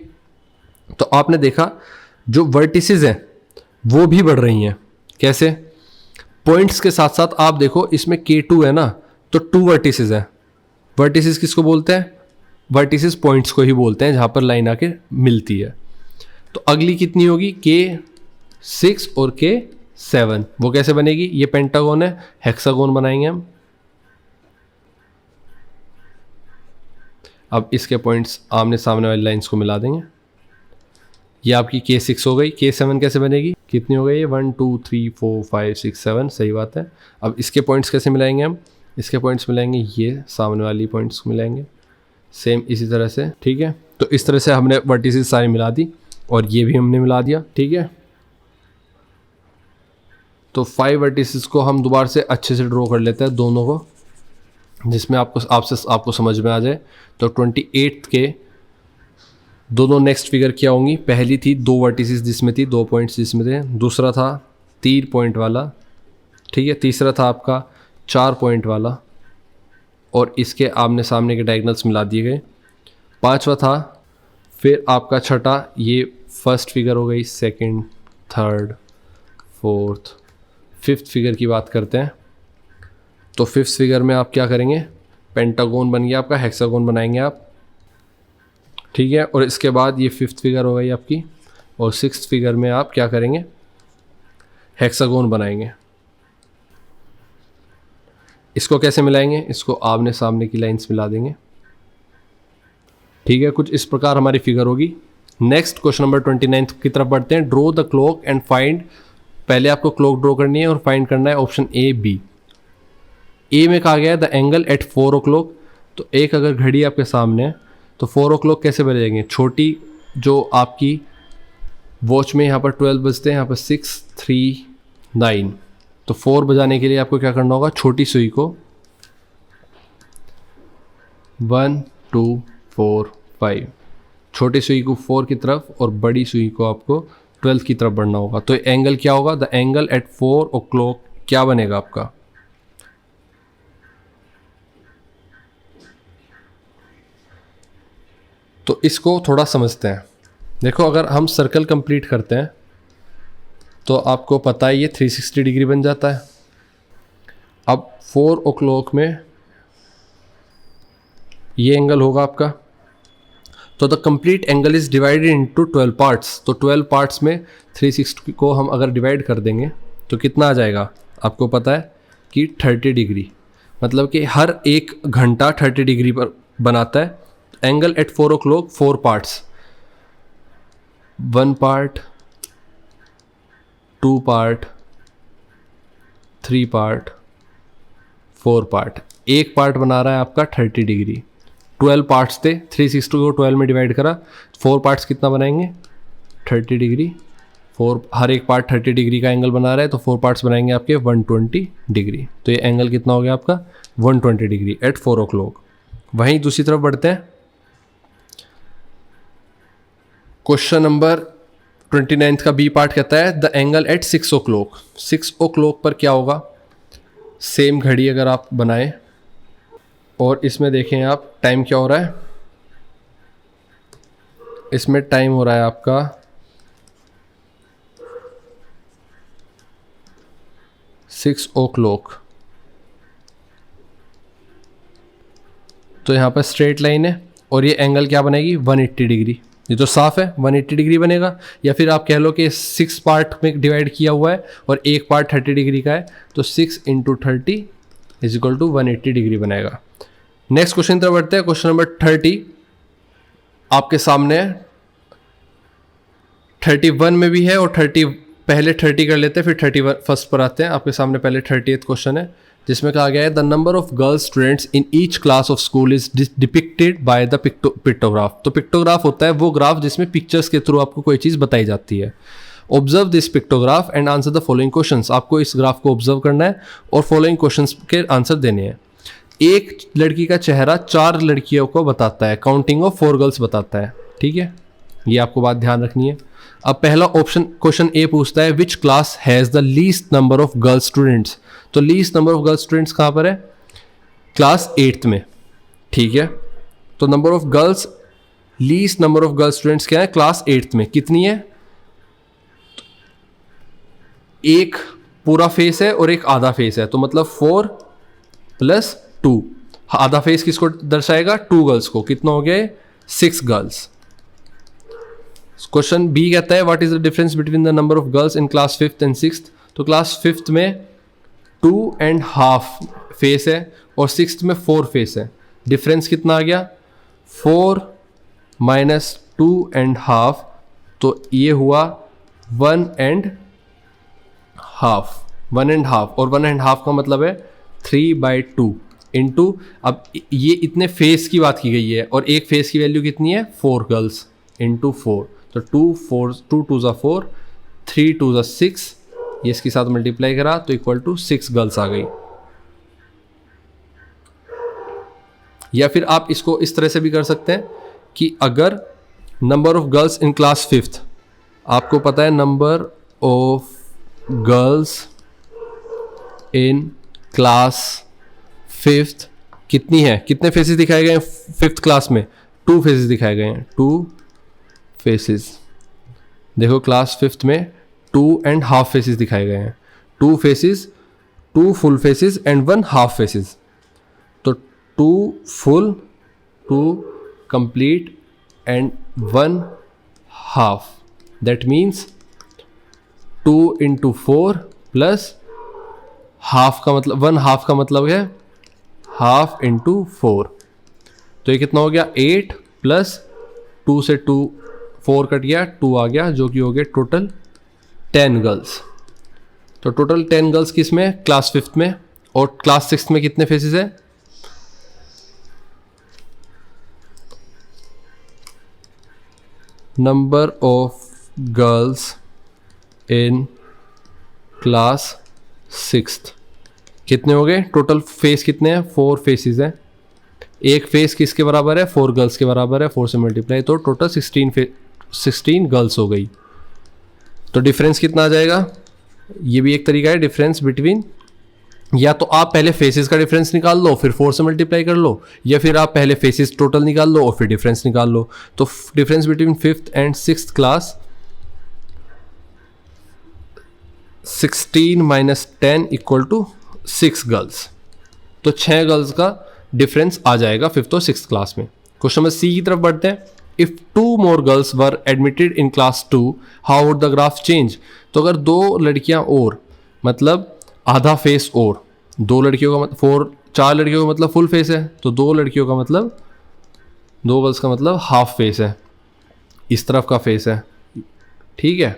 तो आपने देखा जो वर्टिसेस हैं वो भी बढ़ रही हैं। कैसे, पॉइंट्स के साथ साथ आप देखो इसमें K2 है ना, तो 2 वर्टिसेस हैं। वर्टिसेस किसको बोलते हैं, वर्टिसेस पॉइंट्स को ही बोलते हैं जहां पर लाइन आके मिलती है। तो अगली कितनी होगी, K6 और K7, वो कैसे बनेगी, ये पेंटागन है, हेक्सागोन बनाएंगे हम। अब इसके पॉइंट्स आमने सामने वाली लाइंस को मिला देंगे। ये आपकी K6 हो गई। K7 कैसे बनेगी, कितनी हो गई, 1 2 3 4 5 6 7, सही बात है। अब इसके पॉइंट्स कैसे मिलाएंगे हम, इसके पॉइंट्स मिलाएंगे, ये सामने वाली पॉइंट्स मिलाएंगे सेम इसी तरह से। ठीक है, तो इस तरह से हमने वर्टिसेस सारी मिला दी और ये भी हमने मिला दिया। ठीक है, तो 5 वर्टिसेस को हम दोबारा से अच्छे से ड्रॉ कर लेते हैं दोनों को, जिसमें आपको समझ में आ जाए। तो 28 के दोनों नेक्स्ट फिगर क्या होंगी, पहली थी 2 वर्टिसेस जिसमें थी 2 पॉइंट्स जिसमें थे, दूसरा था 3 पॉइंट वाला, ठीक है, तीसरा था आपका 4 पॉइंट वाला, और इसके आमने सामने के डायगोनल्स मिला दिए गए। 5वां था, फिर आपका छठा, ये फर्स्ट फिगर हो गई, second, third, fourth, 5th figure की बात करते हैं। तो 5th फिगर में आप क्या करेंगे, पेंटागोन बन गया आपका, हेक्सागोन बनाएंगे आप। ठीक है, और इसके बाद ये 5th फिगर हो गई आपकी, और 6th फिगर में आप क्या करेंगे, हेक्सागोन बनाएंगे। इसको कैसे मिलाएंगे, इसको आमने सामने की लाइंस मिला देंगे। ठीक है, कुछ इस प्रकार हमारी फिगर होगी। नेक्स्ट क्वेश्चन नंबर 29 की तरफ बढ़ते हैं। Draw the clock and find, पहले आपको क्लॉक ड्रॉ करनी है और फाइंड करना है ऑप्शन ए बी। ए में कहा गया है द एंगल एट 4 o'clock। तो एक अगर घड़ी आपके सामने है तो 4 o'clock कैसे बजाएंगे, छोटी जो आपकी वॉच में यहाँ पर 12 बजते हैं, यहाँ पर 6 3 9, तो 4 बजाने के लिए आपको क्या करना होगा, छोटी सुई को 1 2 4 5, छोटी सुई को 4 की तरफ और बड़ी सुई को आपको 12 की तरफ बढ़ना होगा। तो एंगल क्या होगा, द एंगल एट 4 o'clock क्या बनेगा आपका, तो इसको थोड़ा समझते हैं। देखो, अगर हम सर्कल कंप्लीट करते हैं तो आपको पता है ये 360 डिग्री बन जाता है। अब 4 o'clock में ये एंगल होगा आपका, तो the complete angle is divided into 12 parts. तो 12 पार्ट्स में 360 को हम अगर डिवाइड कर देंगे तो कितना आ जाएगा, आपको पता है कि 30 डिग्री, मतलब कि हर एक घंटा 30 डिग्री पर बनाता है। Angle at 4 o'clock 4 parts, 1 part 2 part 3 part 4 part, एक पार्ट बना रहा है आपका 30 डिग्री। 12 पार्ट्स थे, 360 को 12 में डिवाइड करा, 4 पार्ट्स कितना बनाएंगे 30 डिग्री, 4 हर एक पार्ट 30 डिग्री का एंगल बना रहा है, तो 4 पार्ट्स बनाएंगे आपके 120 डिग्री। तो ये एंगल कितना हो गया आपका 120 डिग्री एट 4 o'clock। वहीं दूसरी तरफ बढ़ते हैं। क्वेश्चन नंबर 29 का बी पार्ट कहता है the angle eight 6 o'clock। 6 o'clock पर क्या होगा, सेम घड़ी अगर आप बनाएं और इसमें देखें आप टाइम क्या हो रहा है, इसमें टाइम हो रहा है आपका 6 o'clock। तो यहाँ पर स्ट्रेट लाइन है और ये एंगल क्या बनेगी 180 डिग्री। ये तो साफ है 180 डिग्री बनेगा, या फिर आप कह लो कि 6 पार्ट में डिवाइड किया हुआ है और एक पार्ट 30 डिग्री का है, तो 6 × 30 इज इक्वल टू 180 डिग्री बनेगा। नेक्स्ट क्वेश्चन तरफ बढ़ते हैं। क्वेश्चन नंबर 30 आपके सामने 31 में भी है और 30, पहले 30 कर लेते हैं फिर 31 पर आते हैं। आपके सामने पहले 30th क्वेश्चन है जिसमें कहा गया है the number of girls students in each class of school is depicted by the pictograph. तो पिक्टोग्राफ होता है वो ग्राफ जिसमें पिक्चर्स के थ्रू आपको कोई चीज़ बताई जाती है। Observe this pictograph and answer the following questions. आपको इस ग्राफ को ऑब्जर्व करना है और फॉलोइंग क्वेश्चंस के आंसर देने हैं। एक लड़की का चेहरा 4 लड़कियों को बताता है, काउंटिंग ऑफ 4 गर्ल्स बताता है। ठीक है, ये आपको बात ध्यान रखनी है। अब पहला ऑप्शन क्वेश्चन ए पूछता है which class has the least number of girls students. तो least number of girls students कहाँ पर है, क्लास 8th में। ठीक है, तो number of girls, least number of girls students क्या है, क्लास 8th में। कितनी है, एक पूरा फेस है और एक आधा फेस है, तो मतलब 4 + 2। आधा फेस किसको दर्शाएगा, 2 गर्ल्स को। कितना हो गया, 6 गर्ल्स। क्वेश्चन बी कहता है what is the difference between the number of girls in class 5th and 6th। तो क्लास 5th में 2.5 फेस है और 6th में 4 फेस है। डिफरेंस कितना आ गया, 4 - 2.5, तो ये हुआ 1.5। 1.5 और 1.5 का मतलब है 3/2 इंटू, अब ये इतने फेस की बात की गई है और एक फेस की वैल्यू कितनी है 4 गर्ल्स इंटू 4, तो 2 2 × 4, 3 2 6, ये इसके साथ मल्टीप्लाई करा तो इक्वल टू 6 गर्ल्स आ गई। या फिर आप इसको इस तरह से भी कर सकते हैं कि अगर number of girls in class 5th, आपको पता है number of girls in class 5th कितनी है, कितने फेसेस दिखाए गए हैं 5th क्लास में, 2 फेसेस दिखाए गए हैं, 2 फेसेस। देखो क्लास 5th में 2.5 फेसेस दिखाए गए हैं, 2 faces, 2 full faces and 1 half faces. तो 2 full, 2 complete and 1 half, that means 2 × 4 plus half का मतलब 1 हाफ का मतलब है हाफ इंटू 4, तो ये कितना हो गया 8 प्लस 2 से 2 4 कट गया, 2 आ गया, जो कि हो गया टोटल 10 गर्ल्स। तो टोटल 10 गर्ल्स किस में, क्लास 5th में। और क्लास 6th में कितने फेसेस है, number of girls in class 6th कितने हो गए, टोटल फेस कितने हैं, 4 फेसेस हैं। एक फेस किसके बराबर है, 4 गर्ल्स के बराबर है, 4 से मल्टीप्लाई, तो टोटल 16 गर्ल्स हो गई। तो डिफरेंस कितना आ जाएगा, ये भी एक तरीका है डिफरेंस बिटवीन, या तो आप पहले फेसेस का डिफरेंस निकाल लो फिर 4 से मल्टीप्लाई कर लो, या फिर आप पहले फेसेस टोटल निकाल लो और फिर डिफरेंस निकाल लो। तो difference between 5th and 6th class 16 minus 10 equal to 6 girls, तो 6 गर्ल्स का डिफरेंस आ जाएगा 5th और 6th क्लास में। क्वेश्चन नंबर सी की तरफ बढ़ते हैं। If 2 more girls were admitted in class 2, how would the graph change? तो अगर 2 लड़कियां और, मतलब आधा फेस, और 2 लड़कियों का मतलब 4 लड़कियों का मतलब फुल फेस है, तो 2 लड़कियों का मतलब 2 गर्ल्स का मतलब हाफ फेस है, इस तरफ का फेस है, ठीक है।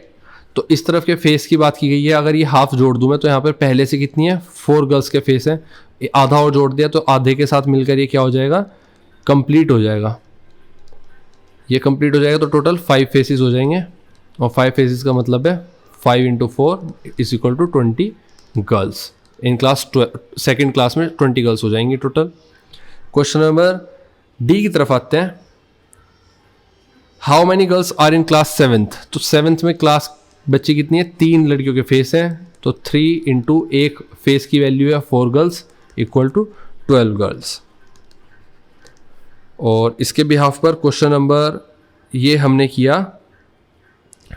तो इस तरफ के फेस की बात की गई है। अगर ये हाफ जोड़ दूं मैं तो यहाँ पर पहले से कितनी है, 4 गर्ल्स के फेस हैं, आधा और जोड़ दिया तो आधे के साथ मिलकर ये क्या हो जाएगा, कंप्लीट हो जाएगा, ये कंप्लीट हो जाएगा। तो टोटल 5 फेसेस हो जाएंगे, और 5 फेसेस का मतलब है 5 into 4 is equal to 20 girls. In class 2nd class में 20 गर्ल्स हो जाएंगी टोटल। क्वेश्चन नंबर डी की तरफ आते हैं। How many girls are in class 7th? तो 7th में क्लास बच्ची कितनी है, 3 लड़कियों के फेस हैं, तो 3 इंटू एक फेस की वैल्यू है 4 गर्ल्स इक्वल टू 12 गर्ल्स। और इसके बिहाफ पर क्वेश्चन नंबर ये हमने किया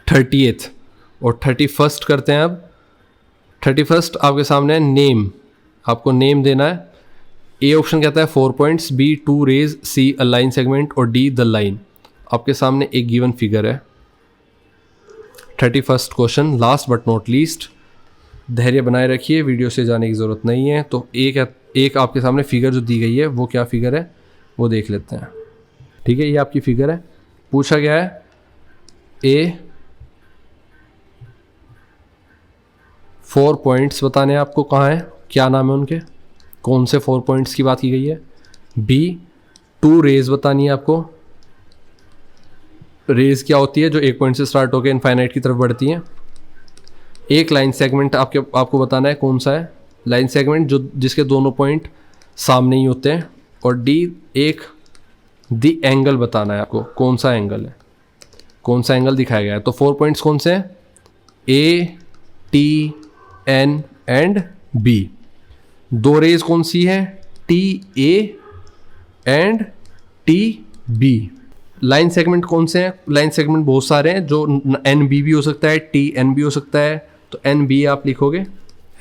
30th, और 31st करते हैं। अब 31st आपके सामने है नेम, आपको नेम देना है। ए ऑप्शन कहता है 4 points, B 2 rays, C a line segment, और डी द लाइन। आपके सामने एक गिवन फिगर है। 31st question, last but not least, धैर्य बनाए रखिए, वीडियो से जाने की ज़रूरत नहीं है। तो एक आपके सामने फिगर जो दी गई है वो क्या फिगर है वो देख लेते हैं, ठीक है। ये आपकी फिगर है, पूछा गया है ए 4 पॉइंट्स बताने हैं आपको, कहाँ है, क्या नाम है उनके, कौन से 4 पॉइंट्स की बात की गई है। बी 2 रेज बतानी है आपको, रेज क्या होती है, जो एक पॉइंट से स्टार्ट होकर इनफाइनाइट की तरफ बढ़ती हैं। एक लाइन सेगमेंट आपको बताना है कौन सा है, लाइन सेगमेंट जो जिसके दोनों पॉइंट सामने ही होते हैं। और डी एक दी एंगल बताना है आपको, कौन सा एंगल है, कौन सा एंगल दिखाया गया है। तो 4 पॉइंट्स कौन से हैं, A, T, N and B. 2 rays कौन सी है, T A and T B. Line segment कौन से हैं, लाइन सेगमेंट बहुत सारे हैं, जो एन बी भी हो सकता है, टी एन भी हो सकता है, तो एन बी आप लिखोगे,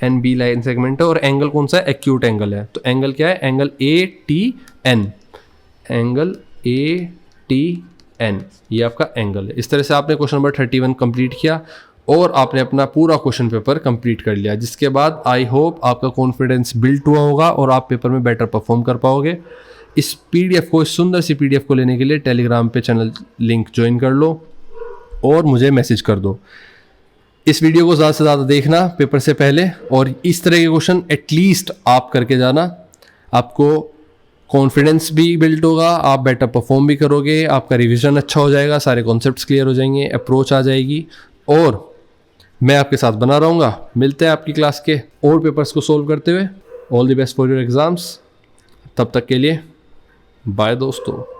एन बी लाइन सेगमेंट है। और एंगल कौन सा है, एक्यूट एंगल है। तो एंगल क्या है, angle A T N, angle A T N, ये आपका एंगल है। इस तरह से आपने क्वेश्चन नंबर 31 कंप्लीट किया और आपने अपना पूरा क्वेश्चन पेपर कंप्लीट कर लिया, जिसके बाद आई होप आपका कॉन्फिडेंस बिल्ड हुआ होगा और आप पेपर में बेटर परफॉर्म कर पाओगे। इस पीडीएफ को, इस सुंदर सी पीडीएफ को लेने के लिए टेलीग्राम पे चैनल लिंक ज्वाइन कर लो और मुझे मैसेज कर दो। इस वीडियो को ज़्यादा से ज़्यादा देखना पेपर से पहले, और इस तरह के क्वेश्चन एटलीस्ट आप करके जाना, आपको कॉन्फिडेंस भी बिल्ड होगा, आप बेटर परफॉर्म भी करोगे, आपका रिवीजन अच्छा हो जाएगा, सारे कॉन्सेप्ट्स क्लियर हो जाएंगे, अप्रोच आ जाएगी, और मैं आपके साथ बना रहूँगा। मिलते हैं आपकी क्लास के और पेपर्स को सोल्व करते हुए। All the best for your exams. तब तक के लिए बाय दोस्तों।